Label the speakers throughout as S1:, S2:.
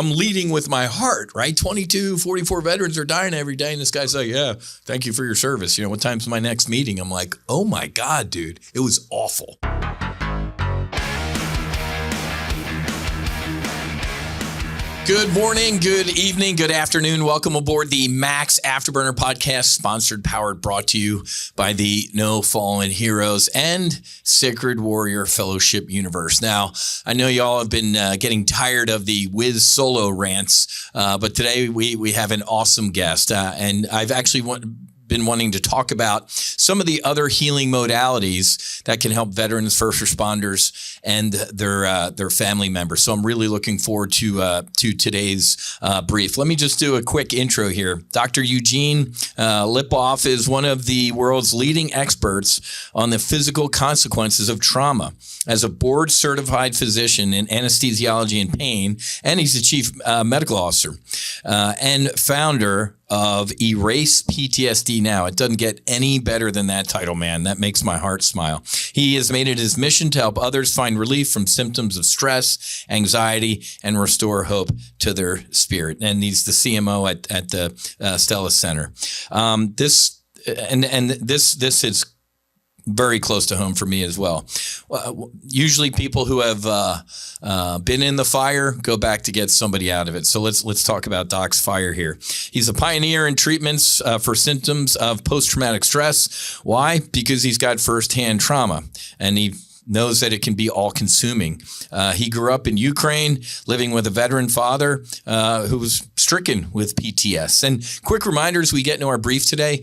S1: I'm leading with my heart, right? 22, 44 veterans are dying every day. And this guy's like, yeah, thank you for your service. You know, what time's my next meeting? I'm like, oh my God, dude, it was awful. Good morning, good evening, good afternoon. Welcome aboard the MAX Afterburner Podcast, sponsored, powered, brought to you by the No Fallen Heroes and Sacred Warrior Fellowship Universe. Now, I know y'all have been getting tired of the Whiz solo rants, but today we have an awesome guest, and I've actually been wanting to talk about some of the other healing modalities that can help veterans, first responders, and their family members. So I'm really looking forward to today's brief. Let me just do a quick intro here. Dr. Eugene Lipov is one of the world's leading experts on the physical consequences of trauma. As a board-certified physician in anesthesiology and pain, and he's the chief medical officer and founder of Erase PTSD Now. It doesn't get any better than that title, man. That makes my heart smile. He has made it his mission to help others find relief from symptoms of stress, anxiety, and restore hope to their spirit. And he's the CMO at the Stella Center. This is very close to home for me as well. Usually people who have been in the fire go back to get somebody out of it. So let's talk about Doc's fire here. He's a pioneer in treatments for symptoms of post-traumatic stress. Why? Because he's got firsthand trauma, and he knows that it can be all-consuming. He grew up in Ukraine, living with a veteran father who was stricken with PTS. And quick reminder as we get into our brief today,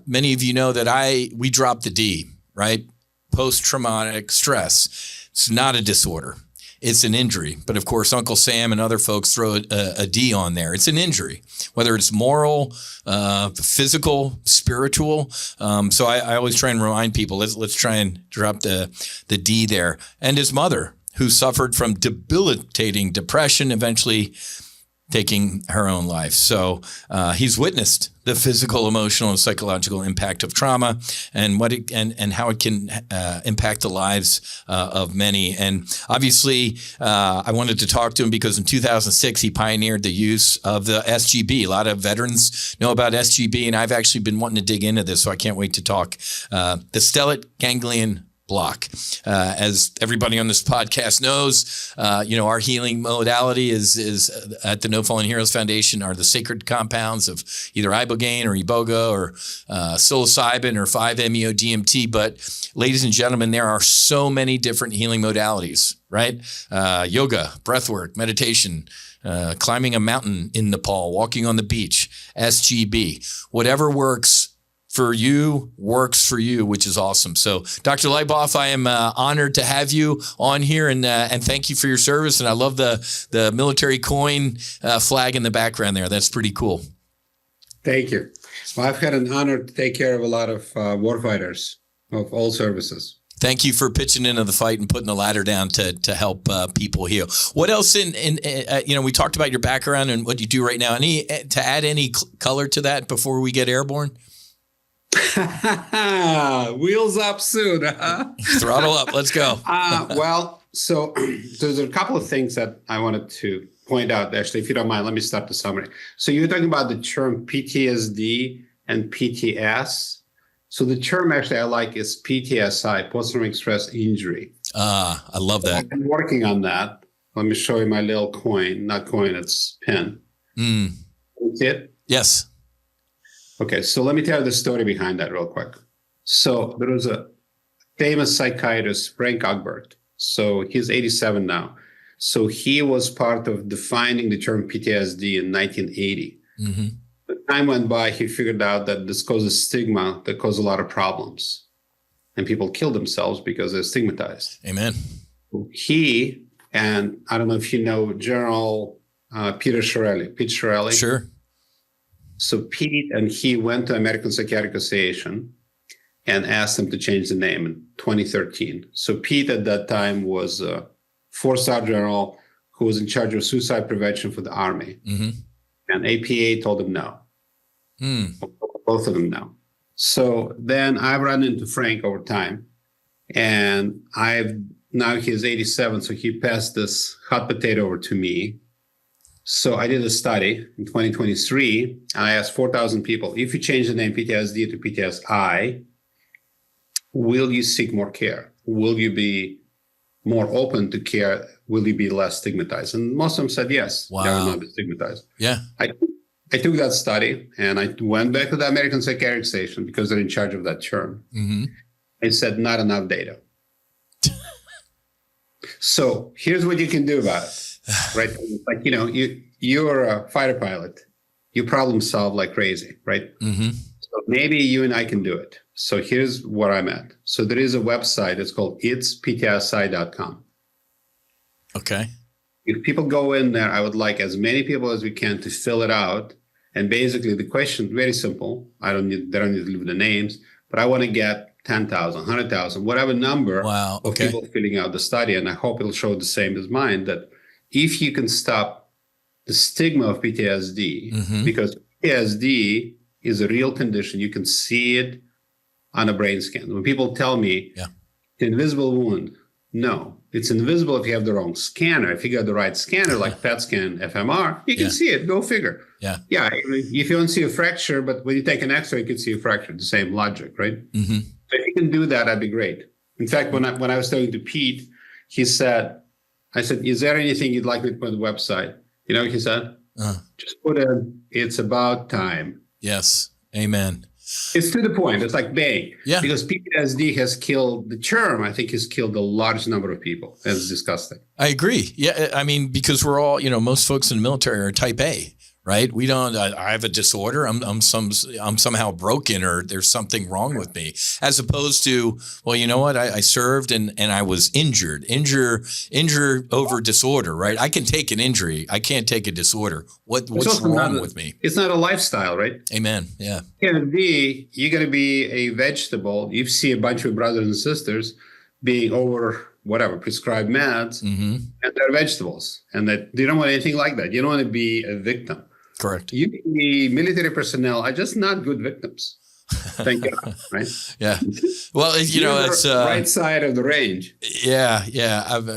S1: many of you know that we dropped the D, right? Post-traumatic stress. It's not a disorder. It's an injury. But of course, Uncle Sam and other folks throw a D on there. It's an injury, whether it's moral, physical, spiritual. So I always try and remind people, let's try and drop the D there. And his mother, who suffered from debilitating depression, eventually taking her own life. So he's witnessed the physical, emotional, and psychological impact of trauma, and and how it can impact the lives of many. And obviously, I wanted to talk to him because in 2006 he pioneered the use of the SGB. A lot of veterans know about SGB, and I've actually been wanting to dig into this, so I can't wait to talk. The Stellate Ganglion Block. As everybody on this podcast knows, our healing modality is at the No Fallen Heroes Foundation are the sacred compounds of either ibogaine or iboga or psilocybin or 5-MeO-DMT. But ladies and gentlemen, there are so many different healing modalities, right? Yoga, breathwork, meditation, climbing a mountain in Nepal, walking on the beach, SGB, whatever works for you works for you, which is awesome. So, Dr. Lipov, I am honored to have you on here, and thank you for your service. And I love the military coin flag in the background there. That's pretty cool.
S2: Thank you. Well, I've had an honor to take care of a lot of warfighters of all services. Thank
S1: you for pitching into the fight and putting the ladder down to help people heal. What else we talked about your background and what you do right now. To add any color to that before we get airborne?
S2: Wheels up soon. Huh?
S1: Throttle up. Let's go.
S2: So there's a couple of things that I wanted to point out. Actually, if you don't mind, let me start the summary. So you're talking about the term PTSD and PTS. So the term actually I like is PTSI, post-traumatic stress injury.
S1: I love that.
S2: I've been working on that. Let me show you my little coin. Not coin, it's pen. You see it?
S1: Yes.
S2: Okay, so let me tell you the story behind that real quick. So there was a famous psychiatrist, Frank Ogbert. So he's 87 now. So he was part of defining the term PTSD in 1980. Mm-hmm. The time went by, he figured out that this causes stigma that causes a lot of problems. And people kill themselves because they're stigmatized.
S1: Amen.
S2: He, and I don't know if you know General Pete Chiarelli.
S1: Sure.
S2: So Pete and he went to American Psychiatric Association and asked them to change the name in 2013. So Pete at that time was a 4-star general who was in charge of suicide prevention for the Army. Mm-hmm. And APA told him no. Both of them no. So then I've run into Frank over time, and now he's 87, so he passed this hot potato over to me. So I did a study in 2023. I asked 4,000 people, if you change the name PTSD to PTSI, will you seek more care? Will you be more open to care? Will you be less stigmatized? And most of them said yes.
S1: Wow.
S2: They will not be stigmatized.
S1: Yeah.
S2: I took that study and I went back to the American Psychiatric Station because they're in charge of that term.
S1: Mm-hmm.
S2: I said, not enough data. So here's what you can do about it, right? Like, you're a fighter pilot. You problem solve like crazy, right?
S1: Mm-hmm.
S2: So maybe you and I can do it. So here's where I'm at. So there is a website. It's called itsptsi.com.
S1: Okay.
S2: If people go in there, I would like as many people as we can to fill it out. And basically the question, very simple. They don't need to leave the names, but I want to get 10,000, 100,000, whatever number of people filling out the study. And I hope it'll show the same as mine, that if you can stop the stigma of PTSD, because PTSD is a real condition, you can see it on a brain scan. When people tell me, invisible wound, no, it's invisible if you have the wrong scanner. If you got the right scanner, like PET scan, FMR, you can see it, go figure. Yeah, if you don't see a fracture, but when you take an x-ray, you can see a fracture, the same logic, right? Mm-hmm. So if you can do that, that'd be great. In fact, when I was talking to Pete, I said, is there anything you'd like me to put on the website? You know what he said? Just put in, it's about time.
S1: Yes. Amen.
S2: It's to the point. It's like bang.
S1: Yeah.
S2: Because PTSD has killed the term. I think has killed a large number of people. That's disgusting.
S1: I agree. Yeah. I mean, because we're all, most folks in the military are type A, right? We don't, I have a disorder. I'm somehow broken or there's something wrong with me, as opposed to, well, you know what? I served and I was injured over disorder, right? I can take an injury. I can't take a disorder. What's wrong with me?
S2: It's not a lifestyle, right?
S1: Amen. Yeah.
S2: You're going to be a vegetable. You see a bunch of brothers and sisters being over prescribed meds, and they're vegetables, and that you don't want anything like that. You don't want to be a victim.
S1: Correct.
S2: The military personnel are just not good victims. Thank God, right?
S1: Yeah. Well, it's
S2: right side of the range.
S1: Yeah.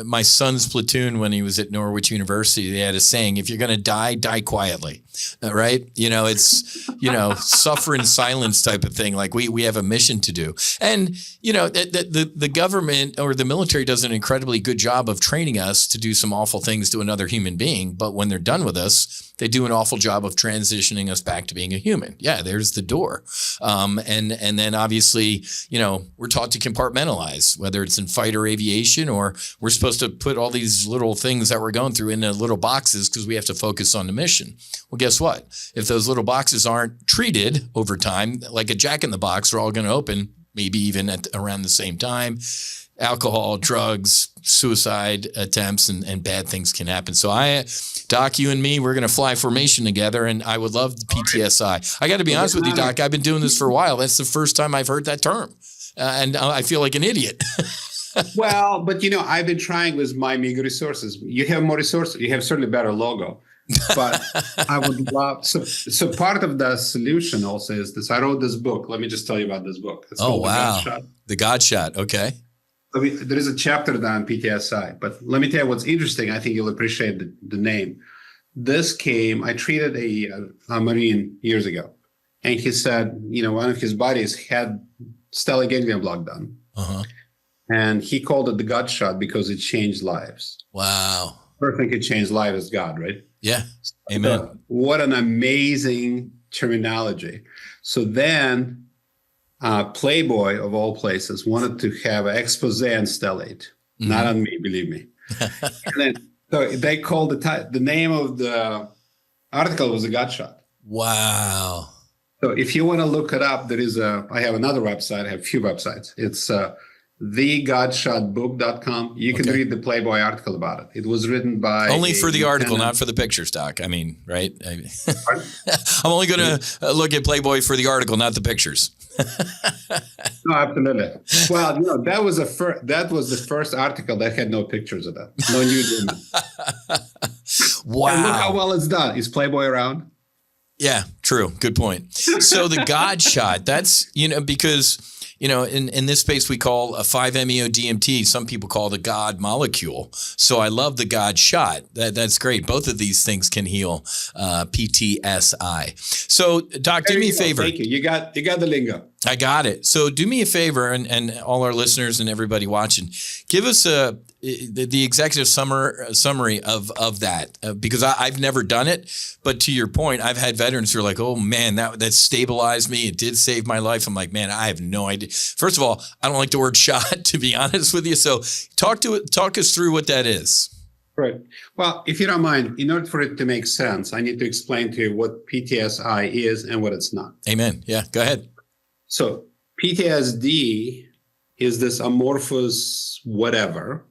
S1: My son's platoon, when he was at Norwich University, they had a saying: "If you're going to die, die quietly." Right? It's suffer in silence type of thing. Like we have a mission to do, and the government or the military does an incredibly good job of training us to do some awful things to another human being. But when they're done with us, they do an awful job of transitioning us back to being a human. Yeah, there's the door. And then obviously, we're taught to compartmentalize, whether it's in fighter aviation or we're supposed to put all these little things that we're going through into little boxes because we have to focus on the mission. Well, guess what? If those little boxes aren't treated over time, like a Jack in the Box, they're all going to open, maybe even at around the same time. Alcohol, drugs, suicide attempts, and bad things can happen. So Doc, you and me, we're going to fly formation together, and I would love the PTSI. I got to be honest with you, Doc. I've been doing this for a while. That's the first time I've heard that term, and I feel like an idiot.
S2: Well, but I've been trying with my meager resources. You have more resources. You have certainly better logo. But I would love so part of the solution also is this. I wrote this book. Let me just tell you about this book. It's called
S1: wow. The God Shot. Okay.
S2: I mean, there is a chapter on PTSI, but let me tell you what's interesting. I think you'll appreciate the name. I treated a Marine years ago, and he said, one of his buddies had Stellate Ganglion Block done. And he called it the God Shot because it changed lives.
S1: Wow.
S2: First thing it changed lives is God, right?
S1: Yeah. Amen.
S2: So, what an amazing terminology. So then Playboy, of all places, wanted to have an expose on Stellate. Not on me, believe me. And then, so they called the name of the article was a God Shot.
S1: Wow.
S2: So if you want to look it up, I have another website. I have a few websites. It's thegodshotbook.com. You can read the Playboy article about it. It was written by
S1: only for the article, not for the pictures, Doc. I mean, right? I'm only going to look at Playboy for the article, not the pictures.
S2: No, absolutely. Well, that was the first article that had no pictures of that. No nude women.
S1: Wow.
S2: And look how well it's done. Is Playboy around?
S1: Yeah, true. Good point. So the God shot, that's, because, in this space we call a 5-MeO-DMT. Some people call it the God molecule. So I love the God shot. That's great. Both of these things can heal PTSI. So Doc, do me a favor.
S2: Thank you. You got the lingo.
S1: I got it. So do me a favor, and all our listeners and everybody watching, give us the executive summary of that, because I've never done it. But to your point, I've had veterans who are like, oh man, that stabilized me. It did save my life. I'm like, man, I have no idea. First of all, I don't like the word shot, to be honest with you. So talk us through what that is.
S2: Right. Well, if you don't mind, in order for it to make sense, I need to explain to you what PTSI is and what it's not.
S1: Amen. Yeah, go ahead.
S2: So PTSD is this amorphous whatever.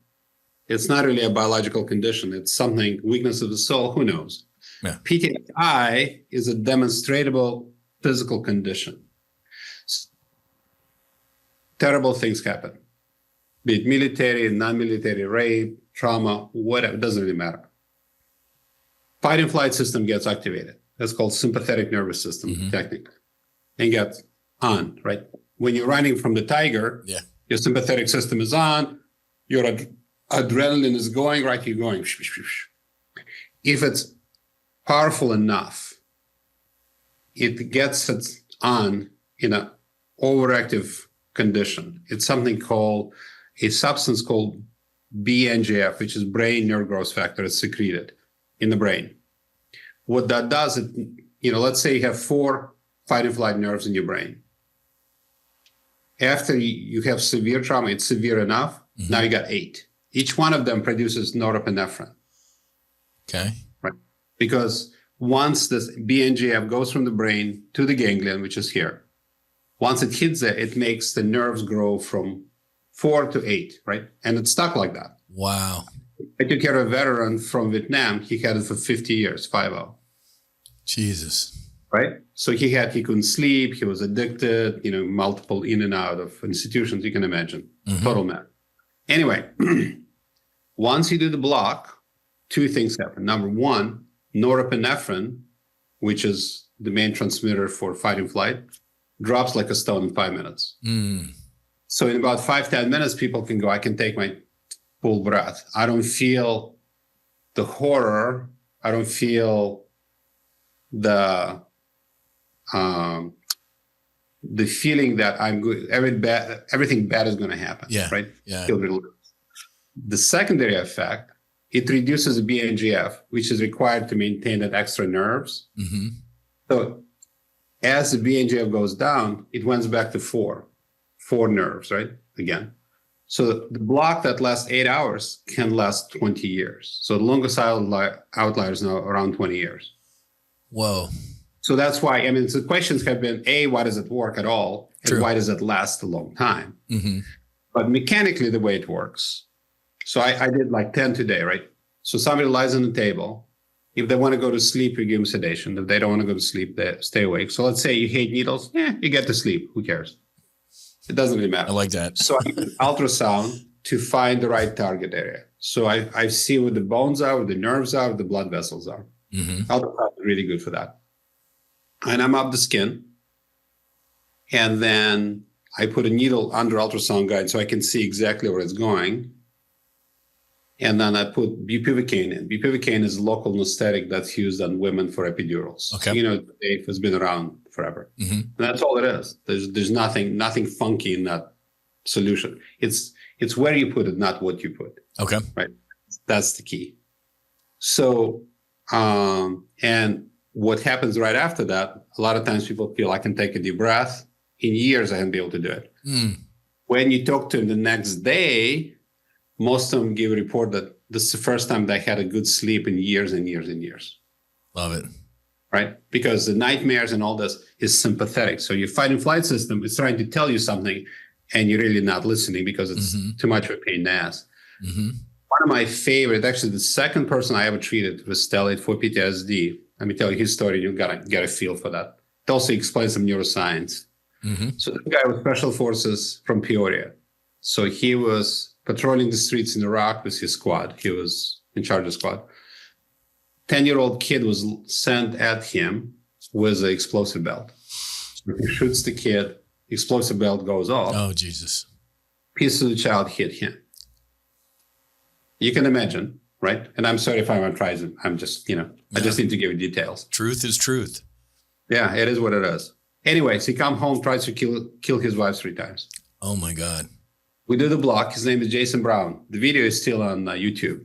S2: It's not really a biological condition. It's something, weakness of the soul, who knows? Yeah. PTSI is a demonstrable physical condition. Terrible things happen, be it military, non-military, rape, trauma, whatever, it doesn't really matter. Fight and flight system gets activated. That's called sympathetic nervous system technically, and gets on, right? When you're running from the tiger, your sympathetic system is on, your adrenaline is going, right? You're going. If it's powerful enough, it gets it on in an overactive condition. It's something called a substance called BNGF, which is brain nerve growth factor. It's secreted in the brain. What that does, let's say you have 4 fight and flight nerves in your brain. After you have severe trauma, it's severe enough. Now you got 8. Each one of them produces norepinephrine.
S1: Okay.
S2: Right. Because once this BNGF goes from the brain to the ganglion, which is here, once it hits there, it makes the nerves grow from 4 to 8, right? And it's stuck like that.
S1: Wow.
S2: I took care of a veteran from Vietnam. He had it for 50 years, 50.
S1: Jesus.
S2: Right? So he couldn't sleep. He was addicted, multiple in and out of institutions, you can imagine. Total mess. Anyway, once you do the block, 2 things happen. Number 1, norepinephrine, which is the main transmitter for fight and flight, drops like a stone in 5 minutes. So in about 5-10 minutes, people can go, I can take my full breath. I don't feel the horror. I don't feel the feeling that I'm good. Everything bad is going to happen.
S1: Yeah.
S2: Right.
S1: Yeah.
S2: The secondary effect, it reduces the BNGF, which is required to maintain that extra nerves. So as the BNGF goes down, it went back to 4 nerves, right? Again. So the block that lasts 8 hours can last 20 years. So the longest outlier is now around 20 years.
S1: Whoa.
S2: So that's why, the questions have been, A, why does it work at all? And
S1: True.
S2: Why does it last a long time? But mechanically, the way it works. So I did like 10 today, right? So somebody lies on the table. If they want to go to sleep, you give them sedation. If they don't want to go to sleep, they stay awake. So let's say you hate needles. You get to sleep. Who cares? It doesn't really matter.
S1: I like that.
S2: So I use ultrasound to find the right target area. So I see where the bones are, where the nerves are, where the blood vessels are. Ultrasound is really good for that. And I'm up the skin. And then I put a needle under ultrasound guide so I can see exactly where it's going. And then I put bupivacaine in. Bupivacaine is a local anesthetic that's used on women for epidurals.
S1: Okay.
S2: It's been around forever. And that's all it is. There's nothing funky in that solution. It's where you put it, not what you put.
S1: Okay.
S2: Right. That's the key. So, and what happens right after that, a lot of times people feel I can take a deep breath. In years, I haven't been able to do it. When you talk to them the next day, most of them give a report that this is the first time they had a good sleep in years and years and years.
S1: Love it.
S2: Right? Because the nightmares and all this is sympathetic. So your fight and flight system is trying to tell you something and you're really not listening because it's too much of a pain in the ass. One of my favorite, actually the second person I ever treated was Stellate for PTSD. Let me tell you his story. You gotta get a feel for that. It also explains some neuroscience. So the guy was special forces from Peoria. So he was patrolling the streets in Iraq with his squad. He was in charge of the squad. 10-year-old kid was sent at him with an explosive belt. So he shoots the kid, explosive belt goes off.
S1: Oh, Jesus.
S2: Piece of the child hit him. You can imagine, right? And I'm sorry if I'm unprising. I'm just, I just need to give you details.
S1: Truth is truth.
S2: Yeah, it is what it is. Anyways, he come home, tries to kill his wife 3 times.
S1: Oh, my God.
S2: We do the block. His name is Jason Brown. The video is still on YouTube.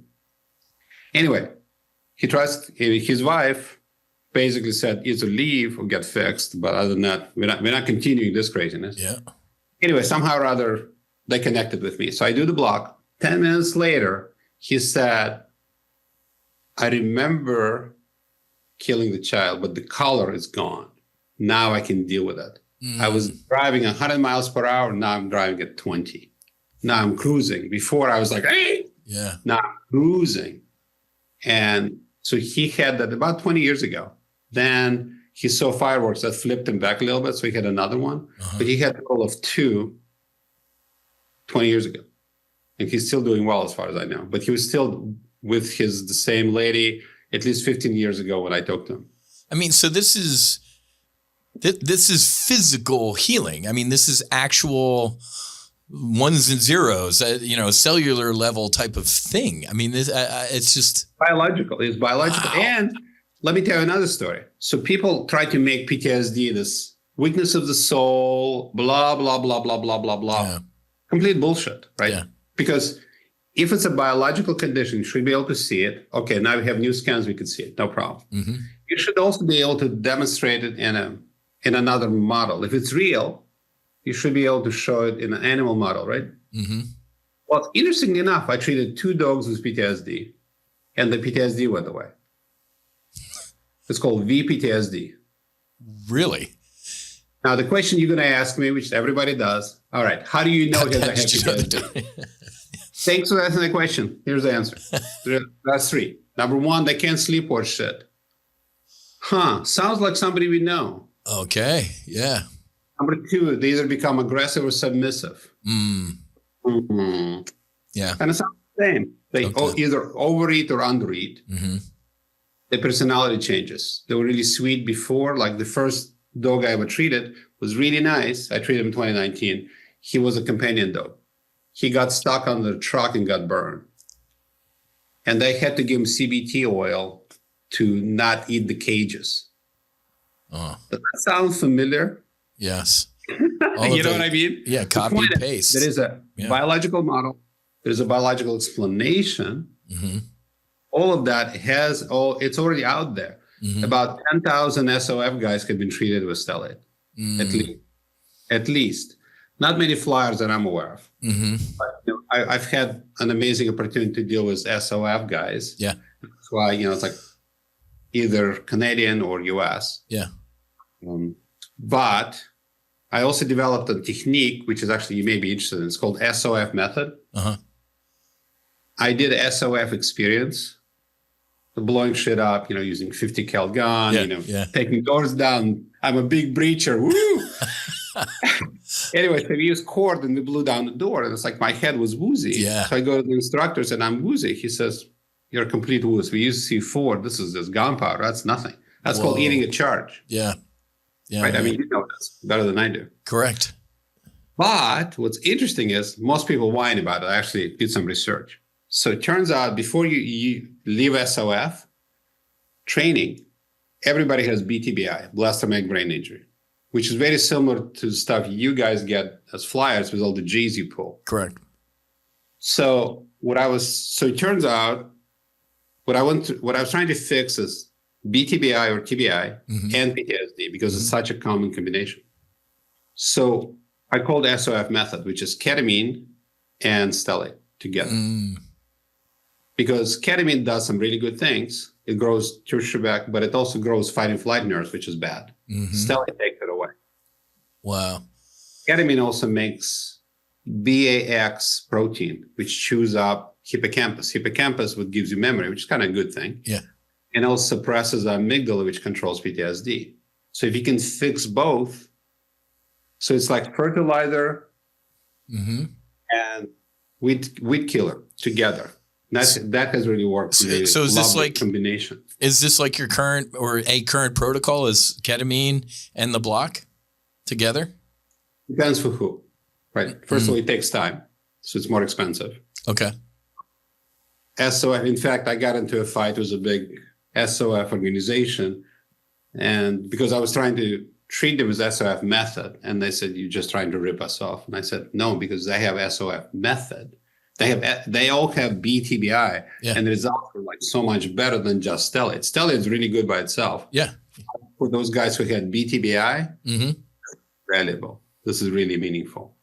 S2: Anyway, his wife basically said either leave or get fixed. But other than that, we're not continuing this craziness.
S1: Yeah.
S2: Anyway, somehow or other, they connected with me. So I do the block. 10 minutes later, he said, I remember killing the child, but the color is gone. Now I can deal with it. I was driving 100 miles per hour. Now I'm driving at 20. Now I'm cruising. Before I was like, hey,
S1: yeah. Now
S2: I'm cruising. And so he had that about 20 years ago. Then he saw fireworks that flipped him back a little bit. So he had another one, but he had a goal of 2 20 years ago. And he's still doing well as far as I know, but he was still with the same lady at least 15 years ago when I talked to him.
S1: I mean, so this is physical healing. I mean, this is actual ones and zeros, cellular level type of thing. I mean, it's just
S2: biological. It's biological. Wow. And let me tell you another story. So people try to make PTSD this weakness of the soul, blah, blah, blah, blah, blah, blah, blah. Yeah. Complete bullshit, right? Yeah. Because if it's a biological condition, you should be able to see it. Okay, now we have new scans, we can see it, no problem. Mm-hmm. You should also be able to demonstrate it in another model. If it's real, you should be able to show it in an animal model, right? Mm-hmm. Well, interestingly enough, I treated 2 dogs with PTSD, and the PTSD went away. It's called VPTSD.
S1: Really?
S2: Now, the question you're going to ask me, which everybody does, all right, how do you know that I have PTSD? Thanks for asking the question. Here's the answer. That's 3. Number 1, they can't sleep or shit. Sounds like somebody we know.
S1: Okay, yeah.
S2: Number 2, they either become aggressive or submissive. Mm-hmm. Yeah. And it sounds the same. They either overeat or undereat. Mm-hmm. The personality changes. They were really sweet before, like the first dog I ever treated was really nice. I treated him in 2019. He was a companion dog. He got stuck on the truck and got burned. And they had to give him CBT oil to not eat the cages. Oh. Does that sound familiar?
S1: Yes.
S2: You know what I mean?
S1: Yeah, copy and paste.
S2: There is a biological model. There's a biological explanation. Mm-hmm. All of that it's already out there. Mm-hmm. About 10,000 SOF guys have been treated with stellate, at least. Not many flyers that I'm aware of. Mm-hmm. But, I've had an amazing opportunity to deal with SOF guys. Yeah. That's why, it's like either Canadian or US. Yeah. But I also developed a technique, which is actually, you may be interested in. It's called SOF method. Uh-huh. I did a SOF experience, blowing shit up, using 50 cal gun, taking doors down. I'm a big breacher. Woo! Anyway, so we used cord and we blew down the door, and it's like my head was woozy. Yeah. So I go to the instructor and I'm woozy. He says, "You're a complete wooz. We use C4. This is just gunpowder. That's nothing. That's called eating a charge." Yeah. Yeah. Right. Yeah. I mean, you know this better than I do.
S1: Correct.
S2: But what's interesting is most people whine about it. I actually did some research. So it turns out before you leave SOF training, everybody has BTBI, blast traumatic brain injury, which is very similar to the stuff you guys get as flyers with all the G's you pull.
S1: Correct.
S2: So it turns out what I was trying to fix is BTBI or TBI and PTSD because it's such a common combination. So I called SOF method, which is ketamine and stellate together. Because ketamine does some really good things. It grows Tirschubeck, but it also grows fight and flight nerves, which is bad. Stellate takes it away.
S1: Wow.
S2: Ketamine also makes BAX protein, which chews up hippocampus. Hippocampus, what gives you memory, which is kind of a good thing. Yeah. And also suppresses amygdala, which controls PTSD. So if you can fix both, so it's like fertilizer and weed killer together. That has really worked.
S1: So is this like
S2: combination?
S1: Is this like your current protocol? Is ketamine and the block together?
S2: Depends for who, right? First of all, it takes time, so it's more expensive.
S1: Okay.
S2: SOF. In fact, I got into a fight with a big SOF organization, and because I was trying to treat them with SOF method, and they said, "You're just trying to rip us off." And I said, "No, because they have SOF method. They all have BTBI, and the results are like so much better than just Stellate. Stellate is really good by itself.
S1: Yeah.
S2: For those guys who had BTBI, valuable. This is really meaningful."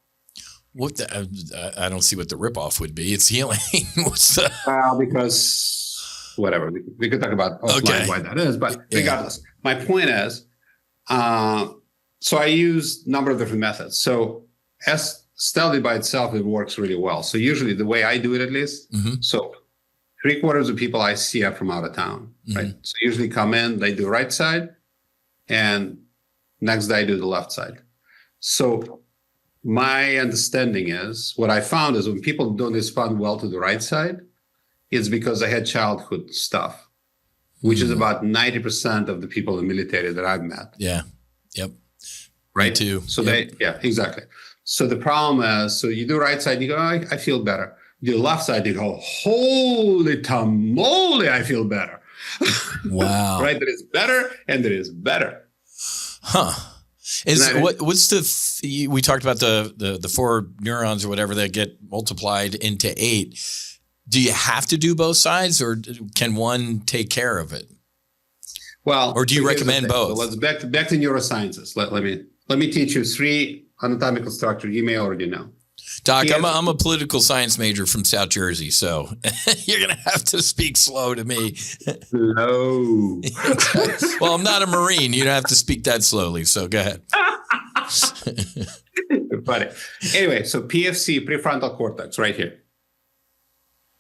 S1: I don't see what the ripoff would be. It's healing. What's the?
S2: Because whatever we could talk about offline why that is, but regardless, my point is, so I use a number of different methods. So Stellate by itself, it works really well. So usually the way I do it, at least, so 3/4 of people I see are from out of town, right? So usually come in, they do right side, and next day I do the left side. So my understanding is, what I found is when people don't respond well to the right side, it's because they had childhood stuff, which is about 90% of the people in the military that I've met.
S1: Yeah. Yep.
S2: Right.
S1: Me too.
S2: So exactly. So the problem is, so you do right side, you go, oh, I feel better. You do left side, you go, holy tamale, I feel better.
S1: Wow.
S2: Right? There is better and there is better.
S1: Huh. We talked about the 4 neurons or whatever that get multiplied into 8. Do you have to do both sides, or can one take care of it?
S2: Well,
S1: or do you recommend both?
S2: So let's back to neurosciences. Let me teach you 3 anatomical structures you may already know.
S1: Doc, I'm a political science major from South Jersey, so you're going to have to speak slow to me.
S2: Slow.
S1: Well, I'm not a Marine. You don't have to speak that slowly, so go ahead.
S2: Funny. Anyway, so PFC, prefrontal cortex, right here.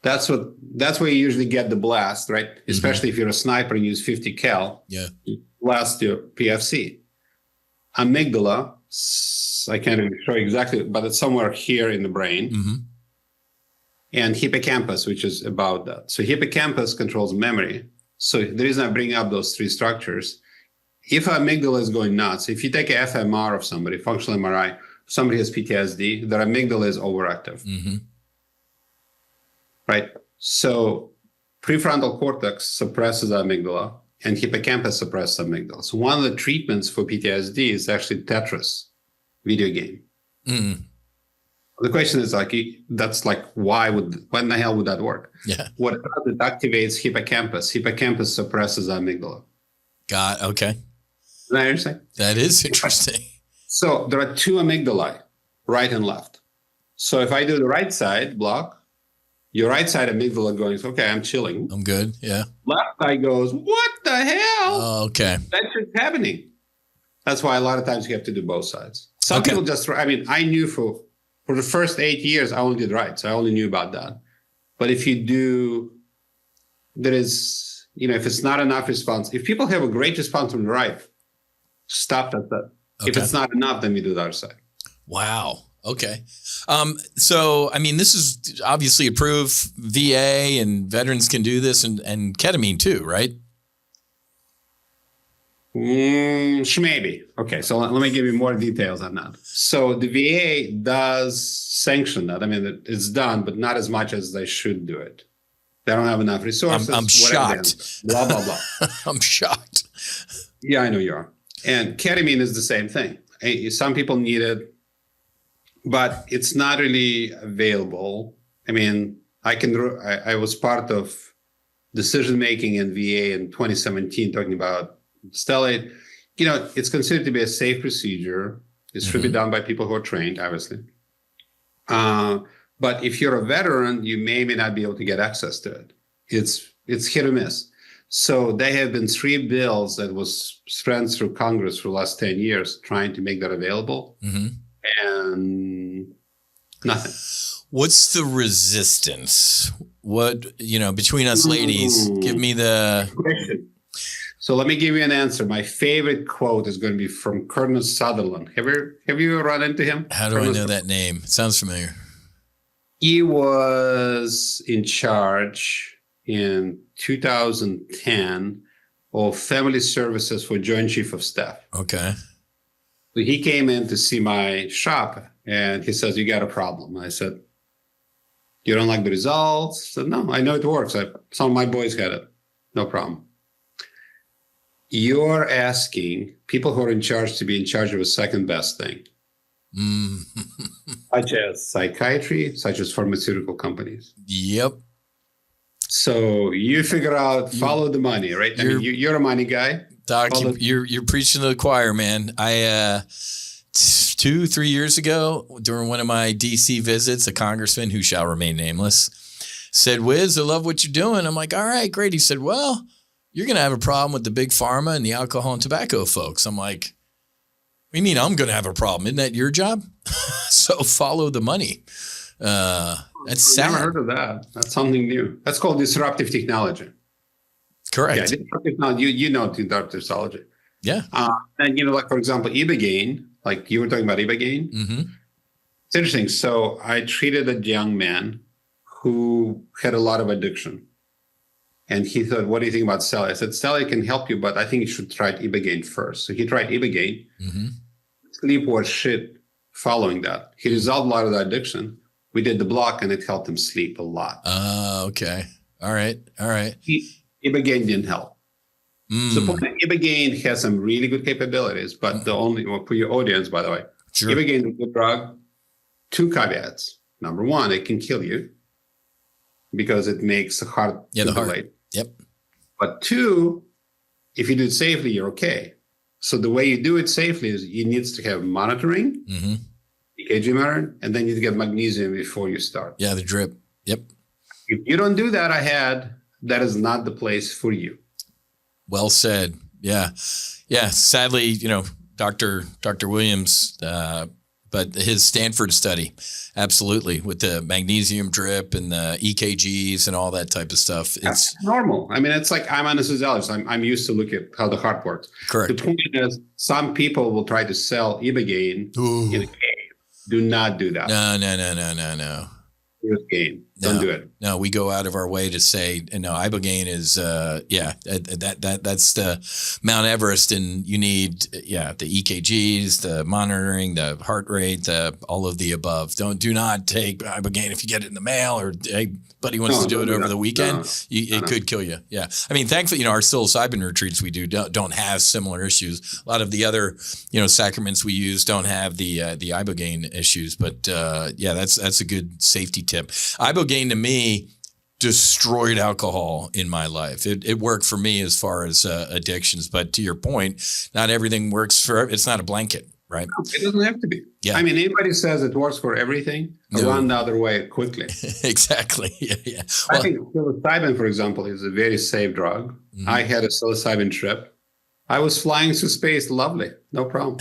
S2: That's where you usually get the blast, right? Especially if you're a sniper and use 50 cal.
S1: Yeah.
S2: You blast your PFC. Amygdala, I can't even show you exactly, but it's somewhere here in the brain. And hippocampus, which is about that. So hippocampus controls memory. So the reason I bring up those 3 structures, if amygdala is going nuts, if you take an fMR of somebody, functional MRI, somebody has PTSD, their amygdala is overactive. Right? So prefrontal cortex suppresses amygdala and hippocampus suppresses amygdala. So one of the treatments for PTSD is actually Tetris video game. The question is that's like, when the hell would that work?
S1: Yeah.
S2: What it does, it activates hippocampus. Hippocampus suppresses amygdala.
S1: Okay.
S2: Is that interesting?
S1: That is interesting.
S2: So there are 2 amygdalae, right and left. So if I do the right side block, your right side amygdala goes, okay, I'm chilling.
S1: I'm good. Yeah.
S2: Left side goes, what the hell?
S1: Oh, okay.
S2: That's just happening. That's why a lot of times you have to do both sides. Some people I knew for the first 8 years, I only did right. So I only knew about that. But if you do, there is, if it's not enough response, if people have a great response from the right, stop at that. Okay. If it's not enough, then we do the other side.
S1: Wow. Okay. So, this is obviously approved. VA and veterans can do this, and ketamine too, right?
S2: Maybe. Okay. So let me give you more details on that. So the VA does sanction that. It's done, but not as much as they should do it. They don't have enough resources.
S1: I'm shocked.
S2: Blah, blah, blah.
S1: I'm shocked.
S2: Yeah, I know you are. And ketamine is the same thing. Some people need it, but it's not really available. I was part of decision-making in VA in 2017, talking about Stellate. It's considered to be a safe procedure. It should be done by people who are trained, obviously. But if you're a veteran, you may not be able to get access to it. It's hit or miss. So there have been 3 bills that was spread through Congress for the last 10 years trying to make that available. And nothing.
S1: What's the resistance? Between us ladies, give me the
S2: question. So let me give you an answer. My favorite quote is going to be from Colonel Sutherland. Have you run into him?
S1: How do I know that name? It sounds familiar.
S2: He was in charge in 2010 of family services for Joint Chief of Staff.
S1: Okay.
S2: So he came in to see my shop and he says, "You got a problem." I said, "You don't like the results?" I said, "No, I know it works. Some of my boys had it. No problem." You're asking people who are in charge to be in charge of a second best thing, such as psychiatry, such as pharmaceutical companies.
S1: Yep. So
S2: you figure out, follow the money, right? I mean, you're a money guy.
S1: Doc, you're preaching to the choir, man. I 2-3 years ago, during one of my DC visits, a congressman who shall remain nameless said, "Whiz, I love what you're doing." I'm like, "All right, great." He said, "Well, you're going to have a problem with the big pharma and the alcohol and tobacco folks." I'm like, "What do you mean I'm going to have a problem? Isn't that your job?" So follow the money. That's sad.
S2: I've never heard of that. That's something new. That's called disruptive technology.
S1: Correct.
S2: Yeah, disruptive technology. You know disruptive technology.
S1: Yeah.
S2: And, like, for example, Ibogaine, like you were talking about Ibogaine.
S1: Mm-hmm.
S2: It's interesting. So I treated a young man who had a lot of addiction. And he thought, "What do you think about Stellate?" I said, "Stellate can help you, but I think you should try Ibogaine first." So he tried Ibogaine.
S1: Mm-hmm.
S2: Sleep was shit following that. He resolved a lot of the addiction. We did the block and it helped him sleep a lot.
S1: Okay. All right.
S2: Ibogaine didn't help. So Ibogaine has some really good capabilities, but for your audience, by the way,
S1: sure.
S2: Ibogaine is a good drug. 2 caveats. Number 1, it can kill you because it makes the heart dilate.
S1: Yep.
S2: But 2, if you do it safely, you're okay. So the way you do it safely is you need to have monitoring, EKG monitor, and then you need to get magnesium before you start.
S1: Yeah, the drip. Yep.
S2: If you don't do that, that is not the place for you.
S1: Well said. Yeah. Sadly, Dr. Williams, but his Stanford study, absolutely, with the magnesium drip and the EKGs and all that type of stuff. It's
S2: normal. I mean, it's like I'm an anesthesiologist. I'm used to look at how the heart works.
S1: Correct.
S2: The point is, some people will try to sell Ibogaine in a cave. Do not do that.
S1: No.
S2: Game. Don't do it.
S1: No, we go out of our way to say, no, Ibogaine is, that's the Mount Everest, and you need, the EKGs, the monitoring, the heart rate, all of the above. Do not take Ibogaine if you get it in the mail, or hey, buddy wants to do it over the weekend. It could kill you. Yeah, I mean, thankfully, our psilocybin retreats we do don't have similar issues. A lot of the other, sacraments we use don't have the Ibogaine issues, but that's a good safety tip. Ibogaine to me destroyed alcohol in my life. It worked for me as far as addictions, but to your point, not everything works it's not a blanket, right?
S2: It doesn't have to be. Yeah. I mean, anybody says it works for everything, run the other way quickly.
S1: Exactly. Yeah. Well,
S2: I think psilocybin, for example, is a very safe drug. Mm-hmm. I had a psilocybin trip. I was flying through space. Lovely. No problem.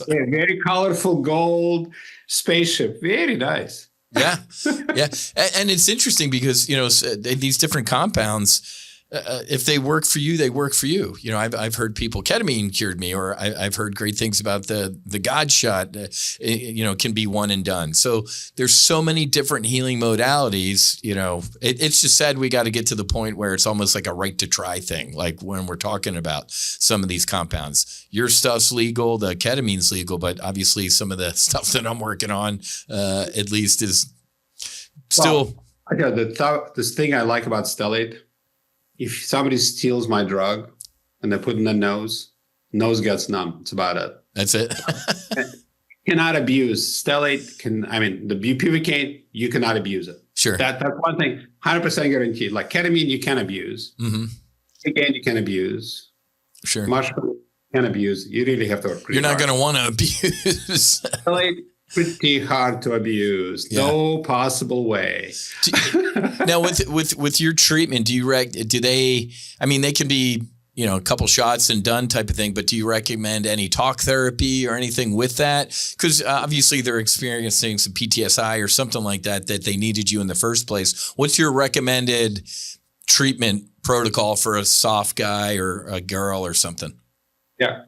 S2: Very colorful gold spaceship. Very nice.
S1: Yeah. And it's interesting because, these different compounds, if they work for you, they work for you. I've heard people, ketamine cured me, or I've heard great things about the God shot, can be one and done. So there's so many different healing modalities, it's just sad we got to get to the point where it's almost like a right to try thing. Like when we're talking about some of these compounds, your stuff's legal, the ketamine's legal, but obviously some of the stuff that I'm working on, at least is still.
S2: Well, this thing I like about Stellate, if somebody steals my drug and they put it in the nose gets numb. It's about it.
S1: That's it.
S2: Cannot abuse. Stellate the bupivacaine, you cannot abuse it.
S1: Sure.
S2: That's one thing, 100% guaranteed. Like ketamine, you can abuse.
S1: Mm-hmm.
S2: Again, you can abuse.
S1: Sure.
S2: Mushroom, you can abuse. You really have to work pretty
S1: You're not
S2: hard.
S1: going to want to abuse.
S2: Stellate, pretty hard to abuse. Yeah. No possible way.
S1: Now, with your treatment, they can be, a couple shots and done type of thing, but do you recommend any talk therapy or anything with that? Because obviously they're experiencing some PTSI or something like that they needed you in the first place. What's your recommended treatment protocol for a soft guy or a girl or something?
S2: Yeah.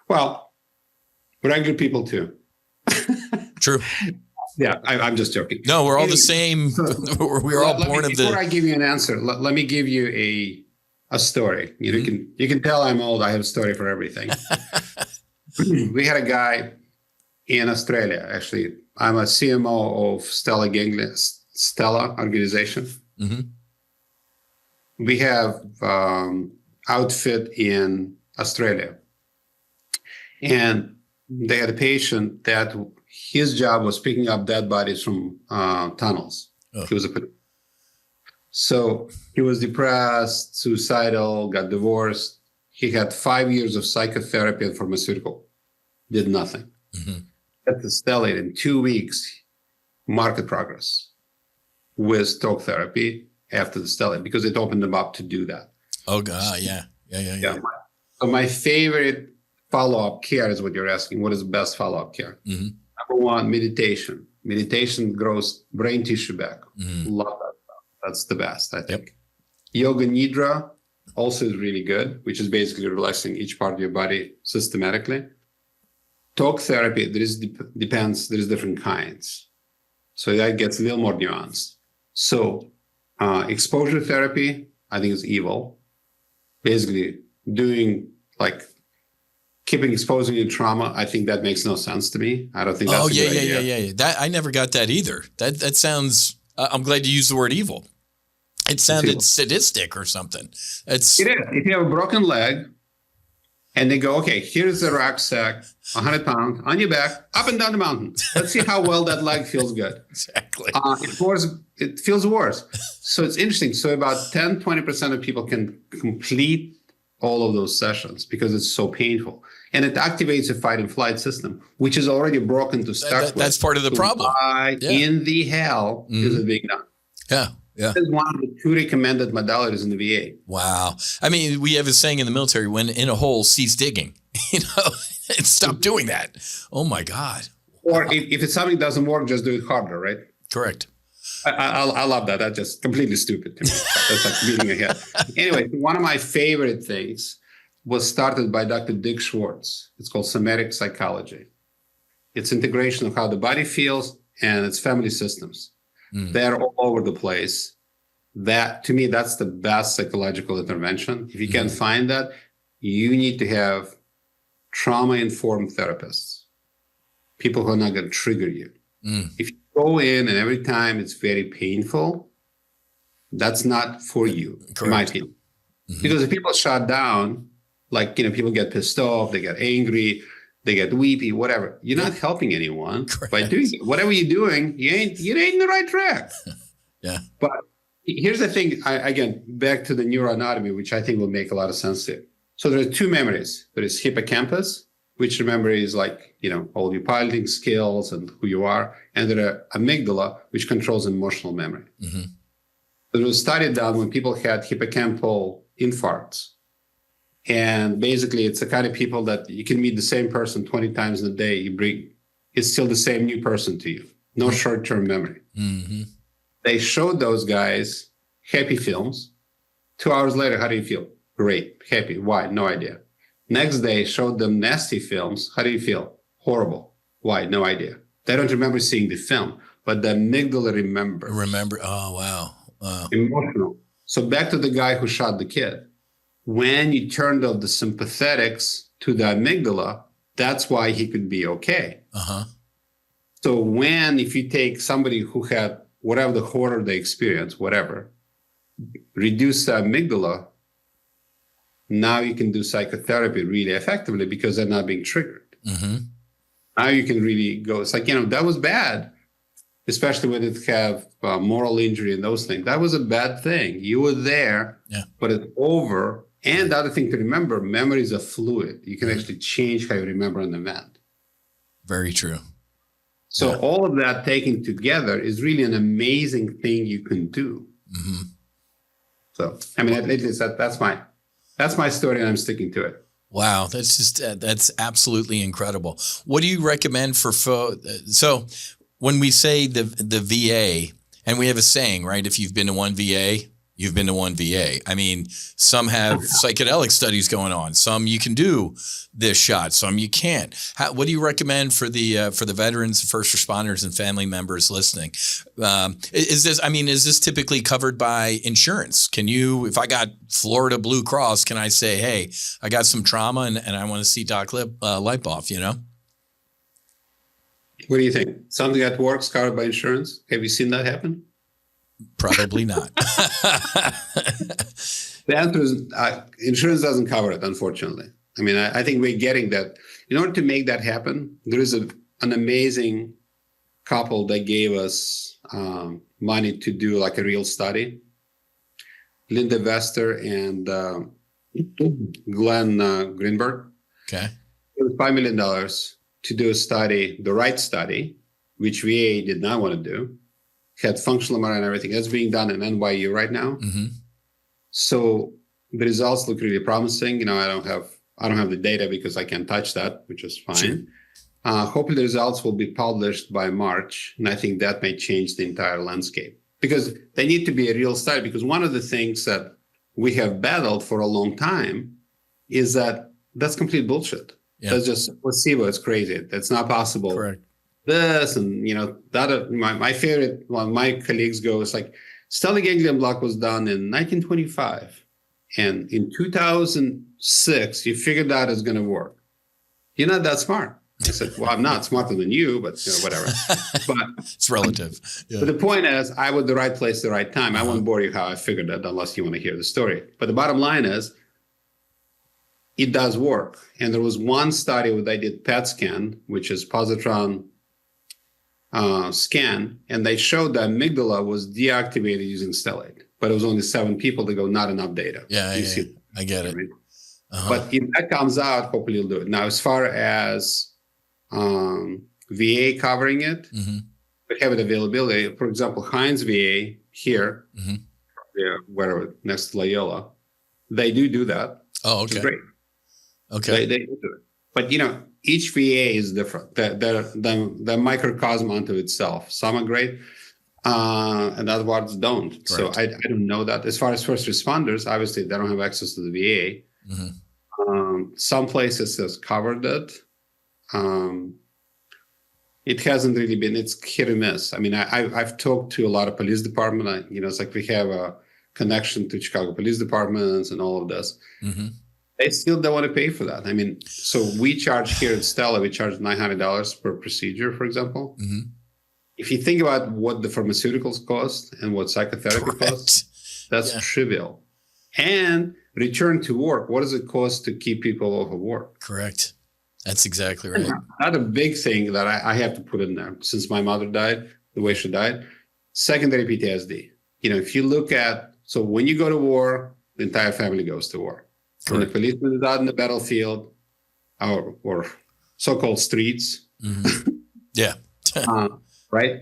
S2: Well, regular people too.
S1: True.
S2: Yeah, I'm just joking.
S1: No, we're all the same. We're all born of the.
S2: Before I give you an answer, let me give you a story. You can tell I'm old. I have a story for everything. We had a guy in Australia. Actually, I'm a CMO of Stella organization.
S1: Mm-hmm.
S2: We have outfit in Australia, and they had a patient that his job was picking up dead bodies from tunnels. Oh. So he was depressed, suicidal, got divorced. He had 5 years of psychotherapy and pharmaceutical, did nothing. Mm-hmm. At the Stellate in 2 weeks, market progress with talk therapy after the Stellate, because it opened them up to do that.
S1: Oh, God, yeah.
S2: So my favorite follow-up care is what you're asking. What is the best follow-up care? Mm-hmm. Number one, meditation. Meditation grows brain tissue back. Mm-hmm. Love that stuff. That's the best, I think. Yep. Yoga Nidra also is really good, which is basically relaxing each part of your body systematically. Talk therapy, there's different kinds. So that gets a little more nuanced. So exposure therapy, I think is evil. Basically doing keeping exposing you to trauma, I think that makes no sense to me. I don't think that's a good idea.
S1: Yeah. That I never got that either. That sounds. I'm glad you used the word evil. It sounded sadistic or something. It is.
S2: If you have a broken leg, and they go, okay, here's the rucksack, 100 pounds on your back, up and down the mountain. Let's see how well that leg feels good.
S1: Exactly.
S2: It feels worse. So it's interesting. So about 10-20% of people can complete all of those sessions because it's so painful. And it activates a fight and flight system, which is already broken to start with.
S1: That's part of the problem.
S2: Why in the hell is it being done?
S1: Yeah.
S2: It's one of the 2 recommended modalities in the VA.
S1: Wow. I mean, we have a saying in the military, when in a hole, cease digging. And stop doing that. Oh, my God.
S2: Or if it's something that doesn't work, just do it harder, right?
S1: Correct.
S2: I love that. That's just completely stupid to me. That's like beating a head. Anyway, one of my favorite things was started by Dr. Dick Schwartz. It's called somatic psychology. It's integration of how the body feels and its family systems. They're all over the place. That, to me, that's the best psychological intervention. If you can't find that, you need to have trauma-informed therapists, people who are not going to trigger you. If you go in and every time it's very painful, that's not for you, in my opinion. Because if people shut down, people get pissed off, they get angry, they get weepy, whatever. You're not helping anyone by doing it. Whatever you're doing, you ain't in the right track.
S1: Yeah.
S2: But here's the thing, again, back to the neuroanatomy, which I think will make a lot of sense here. So there are 2 memories. There is hippocampus, which remember is all your piloting skills and who you are. And there are amygdala, which controls emotional memory. Mm-hmm. There was a study done when people had hippocampal infarcts. And basically, it's the kind of people that you can meet the same person 20 times in a day. It's still the same new person to you. No short-term memory. Mm-hmm. They showed those guys happy films. 2 hours later, how do you feel? Great, happy. Why? No idea. Next day, showed them nasty films. How do you feel? Horrible. Why? No idea. They don't remember seeing the film, but the amygdala remembers.
S1: Oh, wow.
S2: Emotional. So back to the guy who shot the kid. When you turned off the sympathetics to the amygdala, that's why he could be okay. Uh-huh. So if you take somebody who had whatever the horror they experienced, whatever, reduce the amygdala, now you can do psychotherapy really effectively because they're not being triggered. Mm-hmm. Now you can really go, it's that was bad, especially when it have moral injury and those things. That was a bad thing. You were there, but it's over. And the other thing to remember, memories are fluid. You can actually change how you remember an event. Very true. So all of that taken together is really an amazing thing you can do. Mm-hmm. So, at least that's my story, and I'm sticking to it.
S1: Wow, that's absolutely incredible. What do you recommend for so when we say the VA, and we have a saying, right? If you've been to one VA, You've been to one VA. I mean, some have psychedelic studies going on. Some you can do this shot. Some you can't. What do you recommend for the veterans, first responders, and family members listening? Is this typically covered by insurance? Can you, if I got Florida Blue Cross, can I say, hey, I got some trauma and I want to see Doc Lipov, you know?
S2: What do you think? Something that works covered by insurance? Have you seen that happen?
S1: Probably not.
S2: The answer is insurance doesn't cover it, unfortunately. I mean, I think we're getting that. In order to make that happen, there is an amazing couple that gave us money to do like a real study. Linda Vester and Glenn Greenberg.
S1: Okay.
S2: It was $5 million to do a study, the right study, which VA did not want to do. Had functional MRI and everything. That's being done in NYU right now.
S1: Mm-hmm.
S2: So the results look really promising. You know, I don't have the data because I can't touch that, which is fine.
S1: Sure.
S2: Hopefully the results will be published by March. And I think that may change the entire landscape because they need to be a real study. Because one of the things that we have battled for a long time is that that's complete bullshit. Yeah. That's just placebo. It's crazy. That's not possible.
S1: Correct.
S2: This and, you know, that. My favorite, one, my colleagues go, it's like Stellate Ganglion Block was done in 1925. And in 2006, you figured out it's going to work. You're not that smart. I said, well, I'm not smarter than you, but you know, whatever. But
S1: it's relative. Yeah.
S2: But the point is, I was the right place, the right time. I won't bore you how I figured that unless you want to hear the story. But the bottom line is, it does work. And there was one study where they did PET scan, which is positron scan, and they showed that amygdala was deactivated using stellate. But it was only 7 people to go, not enough data.
S1: Yeah, I get it.
S2: Right? But if that comes out, hopefully you'll do it. Now, as far as VA covering it, we have it availability. For example, Heinz VA here, wherever, next to Loyola, they do that.
S1: Oh, okay.
S2: Which is great.
S1: Okay.
S2: They do it. But, you know, each VA is different. The microcosm unto itself. Some are great, and other ones don't. Correct. So I don't know that. As far as first responders, obviously, they don't have access to the VA. Some places has covered it. It hasn't really been, it's hit or miss. I mean, I've talked to a lot of police department. You know, it's like we have a connection to Chicago police departments and all of this. They still don't want to pay for that. I mean, so we charge here at Stella, we charge $900 per procedure, for example. If you think about what the pharmaceuticals cost and what psychotherapy costs, that's trivial. And return to work, what does it cost to keep people off of work?
S1: Correct. That's exactly right.
S2: Not a big thing that I have to put in there since my mother died, the way she died. Secondary PTSD. You know, if you look at, so when you go to war, the entire family goes to war. Correct. When the policeman is out in the battlefield or so-called streets. Right?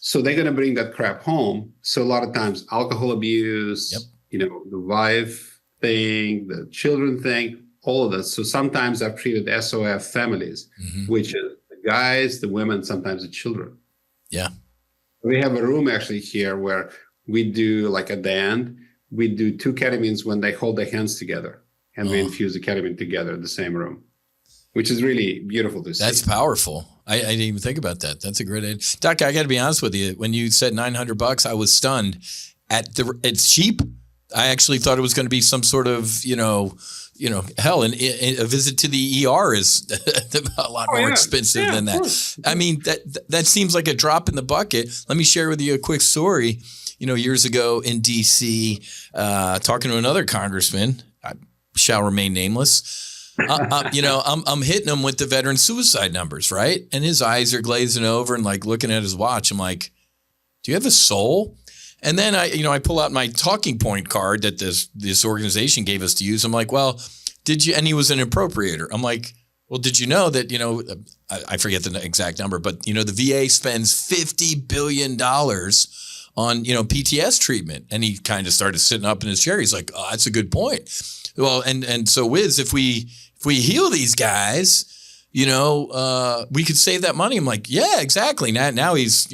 S2: So they're going to bring that crap home. So a lot of times alcohol abuse, you know, the wife thing, the children thing, all of this. So sometimes I've treated SOF families, which is the guys, the women, sometimes the children.
S1: Yeah.
S2: We have a room actually here where we do like at the end, we do 2 ketamines when they hold their hands together. And we infuse the ketamine together in the same room, which is really beautiful to see.
S1: That's powerful. I didn't even think about that. That's a great idea. Doc, I got to be honest with you. When you said $900, I was stunned. It's cheap. I actually thought it was going to be some sort of, hell, and a visit to the ER is a lot more expensive than that. I mean, that seems like a drop in the bucket. Let me share with you a quick story. You know, years ago in D.C., talking to another congressman, I shall remain nameless. I'm hitting him with the veteran suicide numbers, right? And his eyes are glazing over and like looking at his watch. I'm like, do you have a soul? And then I pull out my talking point card that this organization gave us to use. I'm like, well, did you? And he was an appropriator. I'm like, well, did you know that, I forget the exact number, but, the VA spends $50 billion on, PTS treatment. And he kind of started sitting up in his chair. He's like, oh, that's a good point. Well, and so Whiz, if we heal these guys, we could save that money. I'm like, yeah, exactly. Now he's,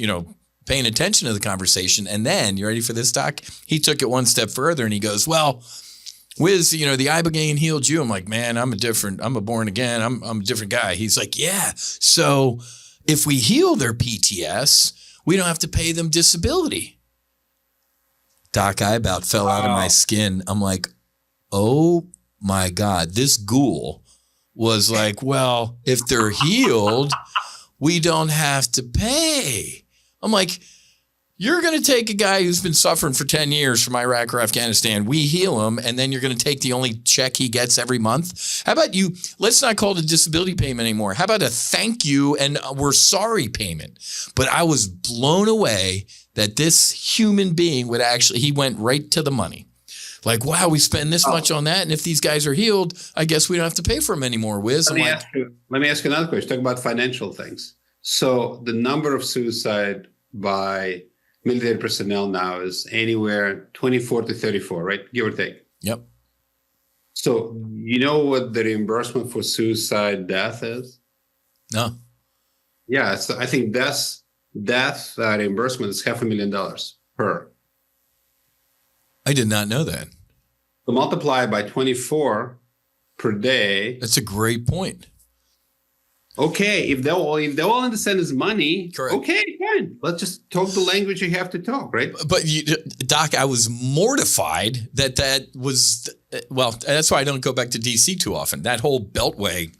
S1: paying attention to the conversation. And then, you ready for this, Doc? He took it one step further and he goes, well, Whiz, the Ibogaine healed you. I'm like, man, I'm a born again. I'm a different guy. He's like, yeah. So if we heal their PTS, we don't have to pay them disability. Doc, I about fell out of my skin. I'm like, oh my God, this ghoul was like, well, if they're healed, we don't have to pay. I'm like, you're going to take a guy who's been suffering for 10 years from Iraq or Afghanistan. We heal him, and then you're going to take the only check he gets every month. How about you? Let's not call it a disability payment anymore. How about a thank you and we're sorry payment? But I was blown away that this human being would actually, he went right to the money. Like, wow, we spend this much on that, and if these guys are healed, I guess we don't have to pay for them anymore, Whiz.
S2: Let me ask you another question. Talk about financial things. So the number of suicide by military personnel now is anywhere 24 to 34, right? Give or take.
S1: Yep.
S2: So you know what the reimbursement for suicide death is?
S1: No.
S2: Yeah, so I think death reimbursement is $500,000 per.
S1: I did not know that.
S2: So multiply by 24 per day.
S1: That's a great point.
S2: Okay, if they all understand is money,
S1: correct.
S2: Okay, fine. Let's just talk the language you have to talk, right?
S1: But Doc, I was mortified that was, well, that's why I don't go back to DC too often. That whole beltway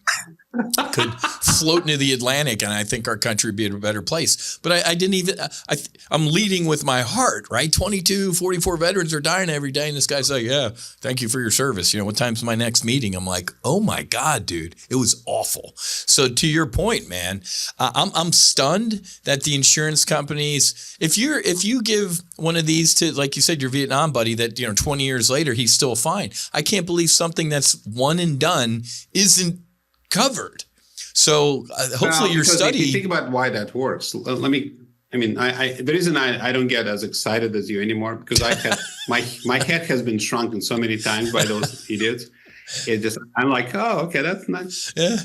S1: could float into the Atlantic, and I think our country would be in a better place. But I didn't even, I'm leading with my heart, right? 22, 44 veterans are dying every day, and this guy's like, yeah, thank you for your service. What time's my next meeting? I'm like, oh my God, dude, it was awful. So to your point, man, I'm stunned that the insurance companies, if you give one of these to, like you said, your Vietnam buddy, that 20 years later he's still fine. I can't believe something that's one and done isn't covered. So hopefully your study.
S2: If you think about why that works, the reason I don't get as excited as you anymore, because I had my head has been shrunken so many times by those idiots. I'm like, oh, okay, that's nice.
S1: Yeah.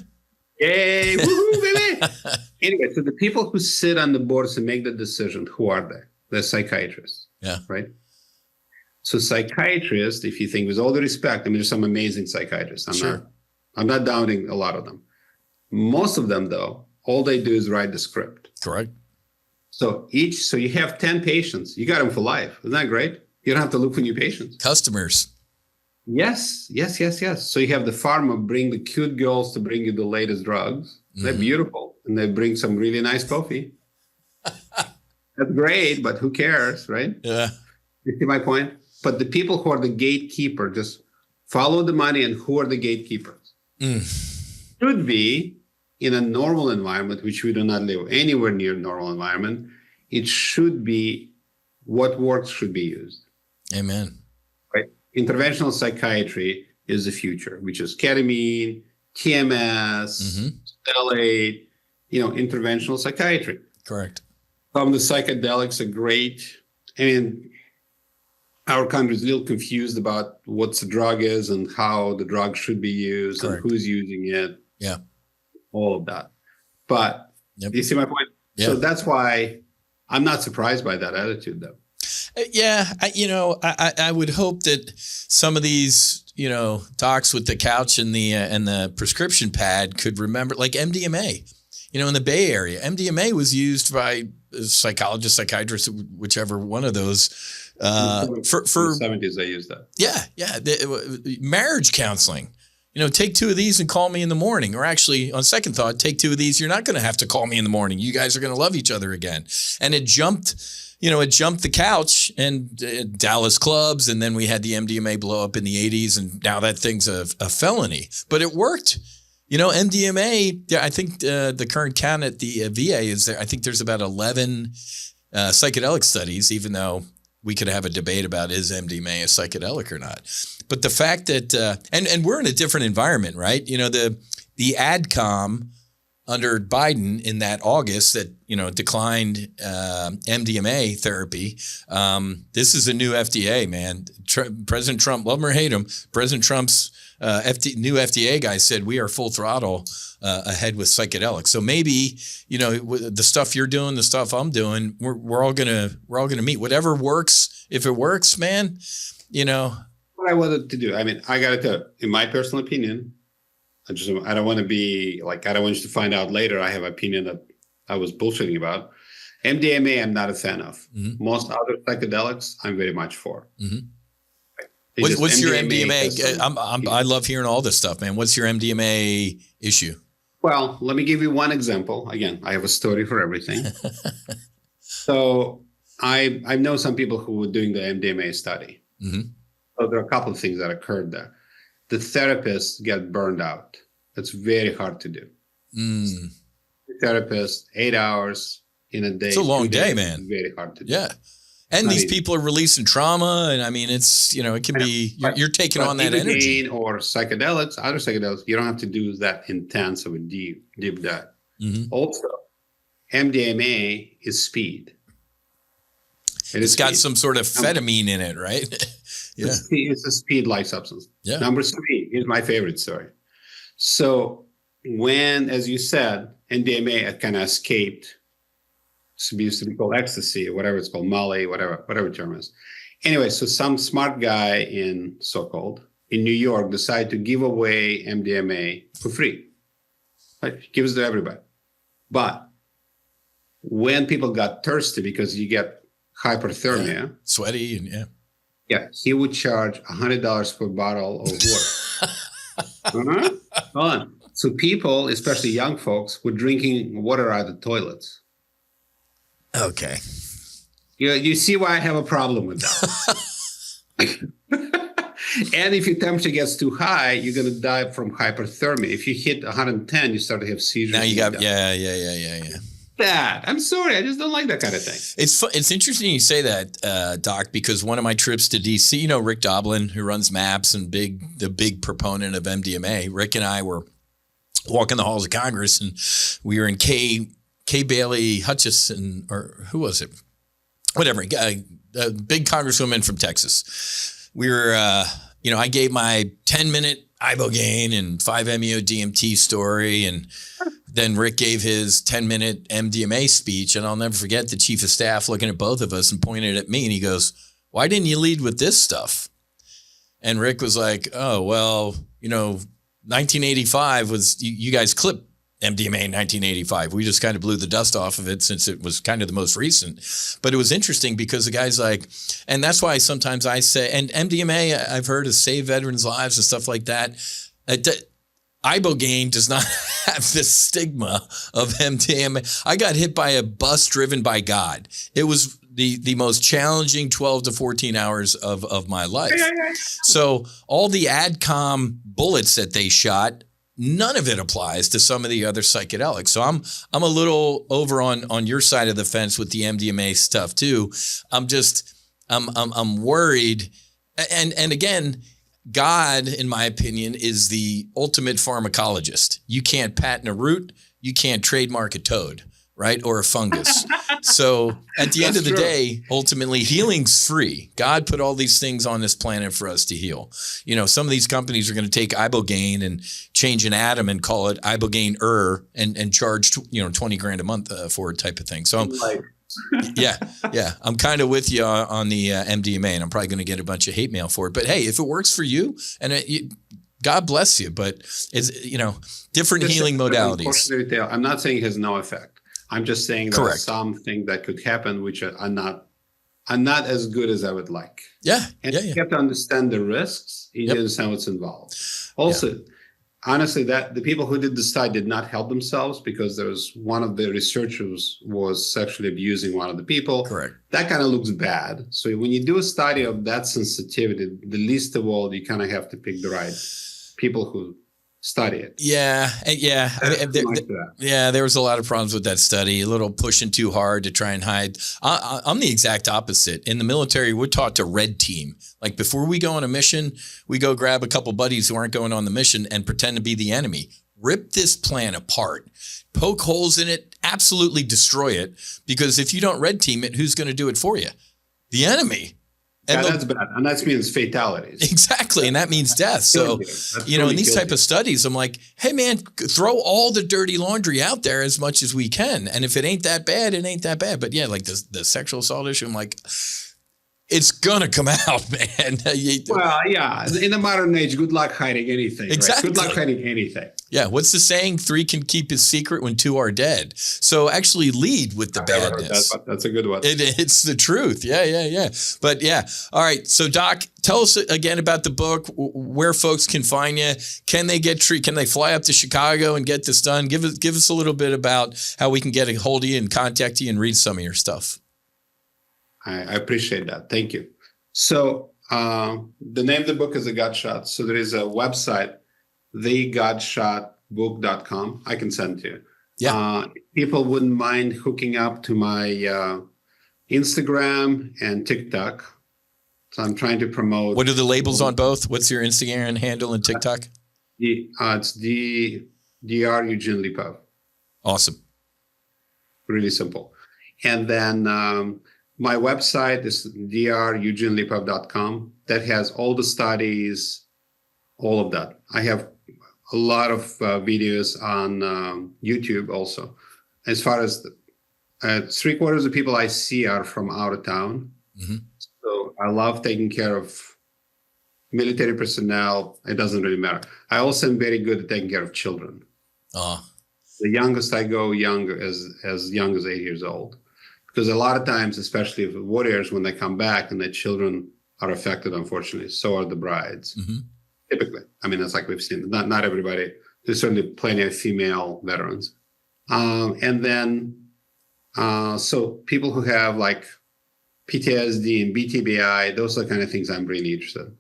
S2: Yay, woohoo, baby. Anyway, so the people who sit on the boards and make the decision, who are they? They're psychiatrists.
S1: Yeah.
S2: Right? So psychiatrists, if you think, with all the respect, there's some amazing psychiatrists. I'm not doubting a lot of them. Most of them, though, all they do is write the script.
S1: Correct.
S2: So you have 10 patients. You got them for life. Isn't that great? You don't have to look for new patients.
S1: Customers.
S2: Yes. So you have the pharma bring the cute girls to bring you the latest drugs. Mm-hmm. They're beautiful. And they bring some really nice coffee. That's great, but who cares, right?
S1: Yeah.
S2: You see my point? But the people who are the gatekeeper, just follow the money, and who are the gatekeepers? Should be in a normal environment, which we do not live anywhere near normal environment. It should be what works should be used.
S1: Amen.
S2: Right? Interventional psychiatry is the future, which is ketamine, TMS, stellate, interventional psychiatry.
S1: Correct.
S2: Some of the psychedelics are great. Our country is a little confused about what the drug is and how the drug should be used. Correct. And who's using it.
S1: Yeah.
S2: All of that. But you see my point?
S1: Yeah.
S2: So that's why I'm not surprised by that attitude, though.
S1: Yeah. I would hope that some of these, docs with the couch and the prescription pad could remember, like MDMA, in the Bay Area. MDMA was used by psychologists, psychiatrists, whichever one of those.
S2: For the 70s, they used that.
S1: Yeah. Marriage counseling. Take 2 of these and call me in the morning. Or actually, on second thought, take 2 of these. You're not going to have to call me in the morning. You guys are going to love each other again. And it jumped the couch and Dallas clubs. And then we had the MDMA blow up in the 80s. And now that thing's a felony. But it worked. MDMA, I think the current count at the VA is there. I think there's about 11 psychedelic studies, even though we could have a debate about is MDMA a psychedelic or not. But the fact that, and we're in a different environment, right? The AdCom under Biden in that August that, declined MDMA therapy. This is a new FDA, man. President Trump, love him or hate him, President Trump's new FDA guy said we are full throttle ahead with psychedelics. So maybe, the stuff you're doing, the stuff I'm doing, we're all gonna meet. Whatever works, if it works, man,
S2: What I wanted to do, I mean, I gotta tell you, in my personal opinion, I don't want to be like, I don't want you to find out later I have an opinion that I was bullshitting about. MDMA, I'm not a fan of. Mm-hmm. Most other psychedelics, I'm very much for.
S1: Mm-hmm. What's your MDMA? I love hearing all this stuff, man. What's your MDMA issue?
S2: Well, let me give you one example. Again, I have a story for everything. So I know some people who were doing the MDMA study. Mm-hmm. So there are a couple of things that occurred there. The therapists get burned out. That's very hard to do. The therapist, 8 hours in a day.
S1: It's a long day, man.
S2: It's very hard to do.
S1: Yeah. And these people are releasing trauma. And I mean, it's, it can be, you're taking on that energy.
S2: Or psychedelics, other psychedelics, you don't have to do that intense of a deep dive. Mm-hmm. Also, MDMA is speed.
S1: It's got some sort of amphetamine in it, right?
S2: Yeah. It's a speed-like substance.
S1: Yeah.
S2: Number 3 is my favorite story. So when, as you said, MDMA kind of escaped, it used to be called ecstasy, or whatever it's called, Molly, whatever term is. Anyway, so some smart guy in New York decided to give away MDMA for free. Like, gives it to everybody. But when people got thirsty because you get hyperthermia,
S1: sweaty, and
S2: he would charge $100 per bottle of water. Hold on. So people, especially young folks, were drinking water out of the toilets.
S1: Okay.
S2: You see why I have a problem with that. And if your temperature gets too high, you're going to die from hyperthermia. If you hit 110, you start to have seizures.
S1: Now you got, yeah.
S2: That. I'm sorry. I just don't like that kind of thing.
S1: It's interesting you say that, Doc, because one of my trips to DC, Rick Doblin, who runs MAPS and the big proponent of MDMA, Rick and I were walking the halls of Congress, and we were in Kay Bailey Hutchison, or who was it? Whatever, a big congresswoman from Texas. We were, I gave my 10-minute ibogaine and 5-MeO DMT story, and then Rick gave his 10-minute MDMA speech, and I'll never forget the chief of staff looking at both of us and pointed at me, and he goes, "Why didn't you lead with this stuff?" And Rick was like, "Oh, well, 1985 was, you guys clipped MDMA in 1985. We just kind of blew the dust off of it since it was kind of the most recent." But it was interesting because the guy's like, and that's why sometimes I say, and MDMA I've heard has saved veterans' lives and stuff like that. Ibogaine does not have this stigma of MDMA. I got hit by a bus driven by God. It was the most challenging 12 to 14 hours of my life. So all the AdCom bullets that they shot, none of it applies to some of the other psychedelics. So I'm a little over on your side of the fence with the MDMA stuff too. I'm worried. And again, God, in my opinion, is the ultimate pharmacologist. You can't patent a root. You can't trademark a toad, right? Or a fungus. So at the end of the day, ultimately, healing's free. God put all these things on this planet for us to heal. Some of these companies are going to take ibogaine and change an atom and call it ibogaine and charge, $20,000 a month for it, type of thing. So I'm kind of with you on the MDMA, and I'm probably going to get a bunch of hate mail for it. But hey, if it works for you, and God bless you, but it's, different healing modalities.
S2: I'm not saying it has no effect. I'm just saying there are some things that could happen which are not as good as I would like.
S1: Yeah.
S2: And you have to understand the risks. You understand what's involved. Also, honestly, that the people who did the study did not help themselves, because there was one of the researchers was sexually abusing one of the people.
S1: Correct.
S2: That kind of looks bad. So when you do a study of that sensitivity, the least of all, you kind of have to pick the right people who study it. There was a lot of problems with that study, a little pushing too hard to try and hide. I'm the exact opposite. In the military, we're taught to red team. Like before we go on a mission, we go grab a couple buddies who aren't going on the mission and pretend to be the enemy. Rip this plan apart, poke holes in it, absolutely destroy it. Because if you don't red team it, who's going to do it for you? The enemy.
S1: And
S2: that's bad. And that means fatalities.
S1: Exactly. And that means death. So, in these type of studies, I'm like, hey, man, throw all the dirty laundry out there as much as we can. And if it ain't that bad, it ain't that bad. But yeah, like the sexual assault issue, I'm like, it's going to come out, man.
S2: Well, yeah. In the modern age, good luck hiding anything.
S1: Exactly.
S2: Right? Good luck hiding anything.
S1: Yeah. What's the saying? 3 can keep his secret when 2 are dead. So actually lead with the badness.
S2: That's a good one.
S1: It's the truth. Yeah. But yeah. All right. So Doc, tell us again about the book, where folks can find you. Can they Can they fly up to Chicago and get this done? Give us a little bit about how we can get a hold of you and contact you and read some of your stuff.
S2: I appreciate that. Thank you. So the name of the book is The Gut Shot. So there is a website, thegutshotbook.com. I can send to you.
S1: Yeah.
S2: People wouldn't mind hooking up to my Instagram and TikTok. So I'm trying to promote.
S1: What are the labels on both? What's your Instagram handle and TikTok?
S2: It's Dr. Eugene Lipov.
S1: Awesome.
S2: Really simple. And then my website is drugenelipov.com. That has all the studies, all of that. I have a lot of videos on YouTube also. As far as 3/4 of the people I see are from out of town. Mm-hmm. So I love taking care of military personnel. It doesn't really matter. I also am very good at taking care of children. The youngest I go as young as 8 years old. Because a lot of times, especially with warriors, when they come back and their children are affected, unfortunately, so are the brides. Mm-hmm. Typically. I mean, that's like we've seen. Not everybody. There's certainly plenty of female veterans. And then, so people who have like PTSD and BTBI, those are the kind of things I'm really interested in.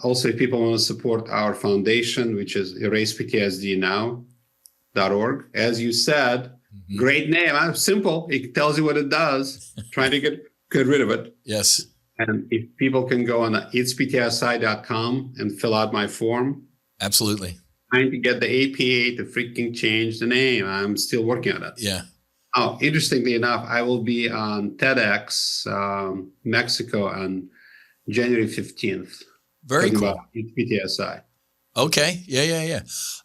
S2: Also, if people want to support our foundation, which is Erase PTSD Now.org, as you said, great name. Simple. It tells you what it does. Trying to get rid of it.
S1: Yes.
S2: And if people can go on itsptsi.com and fill out my form.
S1: Absolutely.
S2: Trying to get the APA to freaking change the name. I'm still working on it.
S1: Yeah.
S2: Oh, interestingly enough, I will be on TEDx Mexico on January 15th.
S1: Very cool.
S2: About PTSI.
S1: Okay. Yeah.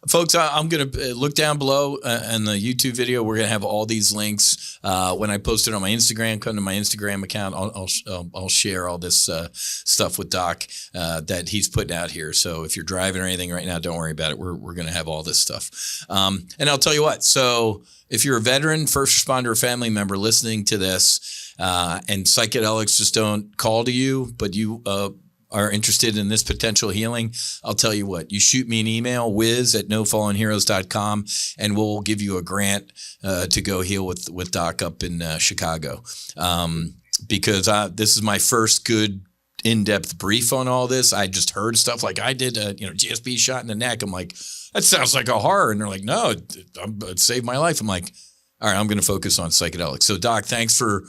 S1: Folks, I'm going to look down below in the YouTube video. We're going to have all these links. When I post it on my Instagram, come to my Instagram account. I'll share all this stuff with Doc that he's putting out here. So if you're driving or anything right now, don't worry about it. We're going to have all this stuff. And I'll tell you what. So if you're a veteran, first responder, or family member listening to this, and psychedelics just don't call to you, but you are interested in this potential healing, I'll tell you what, you shoot me an email, whiz@nofallenheroes.com, and we'll give you a grant to go heal with Doc up in Chicago. Because this is my first good in-depth brief on all this. I just heard stuff like I did, GSP shot in the neck. I'm like, that sounds like a horror. And they're like, no, it saved my life. I'm like, all right, I'm going to focus on psychedelics. So Doc, thanks for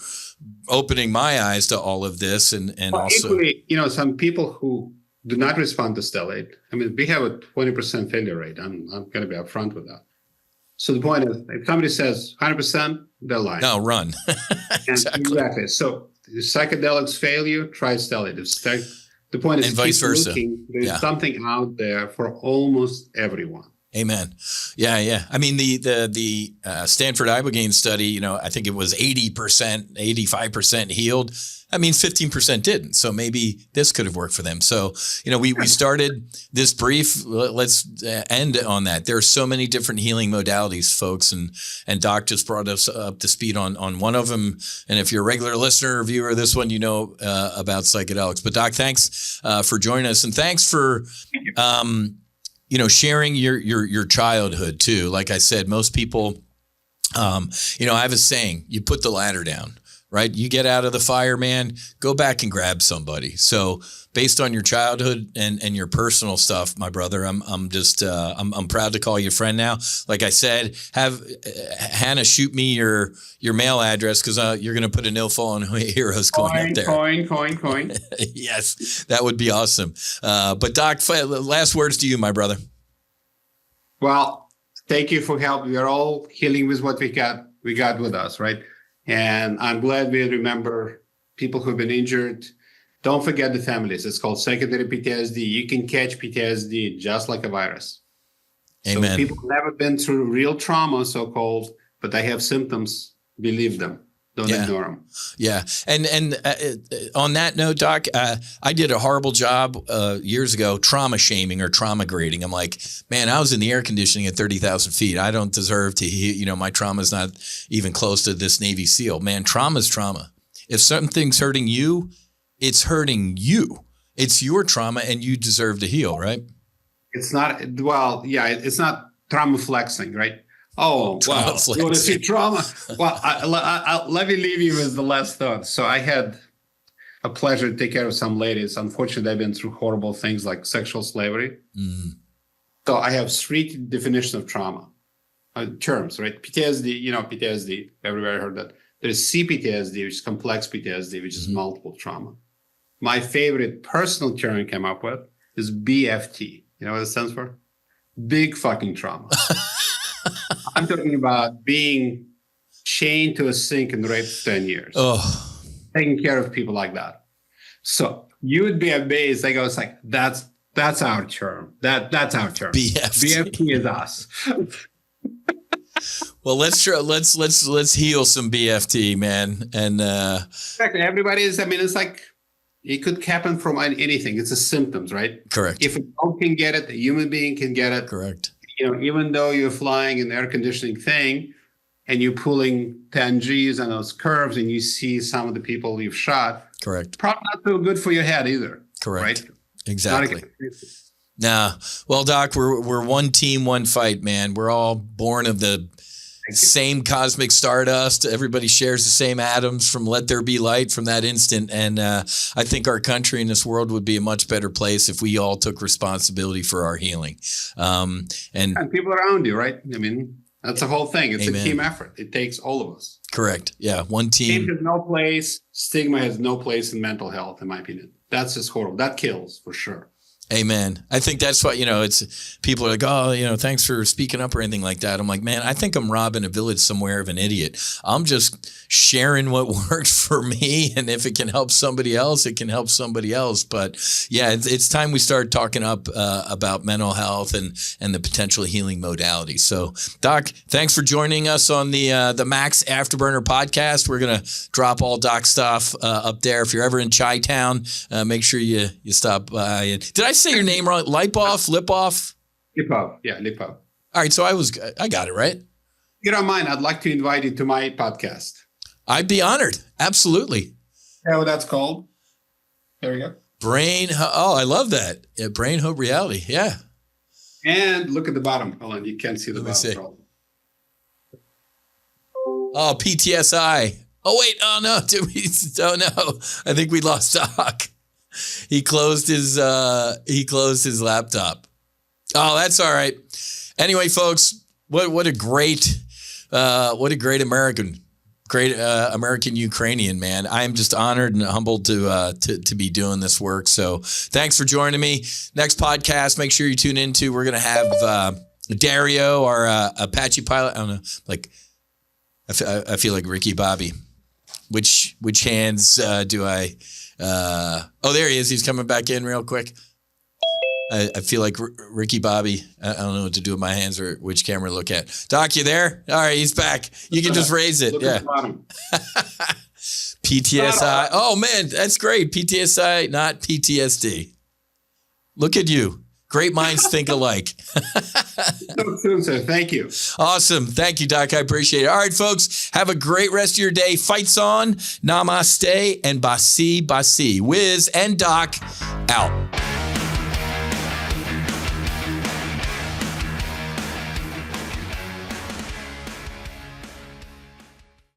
S1: opening my eyes to all of this. And also,
S2: equally, some people who do not respond to stellate. I mean, we have a 20% failure rate. I'm going to be upfront with that. So the point is, if somebody says 100%, they're lying.
S1: No, run.
S2: Exactly. So if psychedelics fail you, try stellate. The point is,
S1: and vice versa.
S2: There's something out there for almost everyone.
S1: Amen. Yeah. I mean, the Stanford Ibogaine study, I think it was 80%, 85% healed. That means 15% didn't. So maybe this could have worked for them. So, we started this brief. Let's end on that. There are so many different healing modalities, folks. And Doc just brought us up to speed on one of them. And if you're a regular listener or viewer of this one, about psychedelics. But Doc, thanks for joining us. And thanks for sharing your childhood too. Like I said, most people, I have a saying, you put the ladder down, right? You get out of the fire, man, go back and grab somebody. So based on your childhood and your personal stuff, my brother, I'm proud to call you a friend now. Like I said, have Hannah shoot me your mail address, because you're going to put a No Fallen Heroes coin up there.
S2: Coin.
S1: Yes, that would be awesome. But Doc, last words to you, my brother.
S2: Well, thank you for help. We are all healing with what we got with us, right? And I'm glad we remember people who've been injured. don't forget the families. It's called secondary PTSD. You can catch PTSD just like a virus.
S1: Amen.
S2: So people have never been through real trauma, so-called, but they have symptoms. Believe them. Don't ignore them.
S1: Yeah. And on that note, Doc, I did a horrible job years ago, trauma shaming or trauma grading. I'm like, man, I was in the air conditioning at 30,000 feet. I don't deserve to hear, my trauma's not even close to this Navy SEAL. Man, trauma's trauma. If something's hurting you, it's hurting you. It's your trauma and you deserve to heal, right?
S2: It's not, it's not trauma flexing, right? Oh, wow. You want to see trauma? Well, let me leave you with the last thought. So I had a pleasure to take care of some ladies. Unfortunately, they've been through horrible things like sexual slavery. Mm. So I have 3 definitions of trauma, terms, right? PTSD, PTSD, everybody heard that. There's CPTSD, which is complex PTSD, which is multiple trauma. My favorite personal term I came up with is BFT. You know what it stands for? Big fucking trauma. I'm talking about being chained to a sink and raped for 10 years. Oh. Taking care of people like that. So you would be amazed. I go, it's like, that's our term. That's our term. BFT is us.
S1: Well, let's heal some BFT, man. And
S2: exactly. Everybody is, it's like, it could happen from anything. It's the symptoms, right?
S1: Correct.
S2: If a dog can get it, a human being can get it.
S1: Correct.
S2: Even though you're flying an air conditioning thing and you're pulling 10 Gs on those curves and you see some of the people you've shot.
S1: Correct.
S2: Probably not so good for your head either.
S1: Correct.
S2: Right?
S1: Exactly. Nah. Well, Doc, we're one team, one fight, man. We're all born of the same cosmic stardust. Everybody shares the same atoms from Let There Be Light from that instant. And I think our country and this world would be a much better place if we all took responsibility for our healing. And
S2: people around you, right? That's the whole thing. It's
S1: Amen.
S2: A team effort. It takes all of us.
S1: Correct. Yeah. One team.
S2: Shame has no place. Stigma has no place in mental health, in my opinion. That's just horrible. That kills for sure.
S1: Amen. I think that's what, it's people are like, oh, thanks for speaking up or anything like that. I'm like, man, I think I'm robbing a village somewhere of an idiot. I'm just sharing what worked for me. And if it can help somebody else, it can help somebody else. But yeah, it's time we start talking up about mental health and the potential healing modalities. So Doc, thanks for joining us on the MAX Afterburner podcast. We're going to drop all Doc stuff up there. If you're ever in Chi-Town, make sure you stop by. Did I say your name wrong? Lipov?
S2: Lipov. Yeah, Lipov.
S1: All right. So I got it right.
S2: If you don't mind, I'd like to invite you to my podcast.
S1: I'd be honored. Absolutely.
S2: Yeah, what that's called. There we go.
S1: I love that. Yeah, Brain Hope Reality. Yeah.
S2: And look at the bottom. Hold on. You can't see the bottom.
S1: See. Oh, PTSI. Oh, wait. Oh, no. Oh, no. I think we lost Doc. He closed his laptop. Oh, that's all right. Anyway, folks, what a great American Ukrainian, man. I am just honored and humbled to be doing this work. So thanks for joining me. Next podcast, make sure you tune into. We're gonna have Dario, our Apache pilot. I don't know, like I feel like Ricky Bobby. Which hands do I? Oh, there he is. He's coming back in real quick. I feel like Ricky Bobby. I don't know what to do with my hands or which camera to look at. Doc, you there? All right, he's back. You can just raise it. Yeah. PTSI. Oh, man, that's great. PTSI, not PTSD. Look at you. Great minds think alike.
S2: So soon, sir. Thank you.
S1: Awesome. Thank you, Doc. I appreciate it. All right, folks, have a great rest of your day. Fights on. Namaste and Basi Basi. Whiz and Doc out.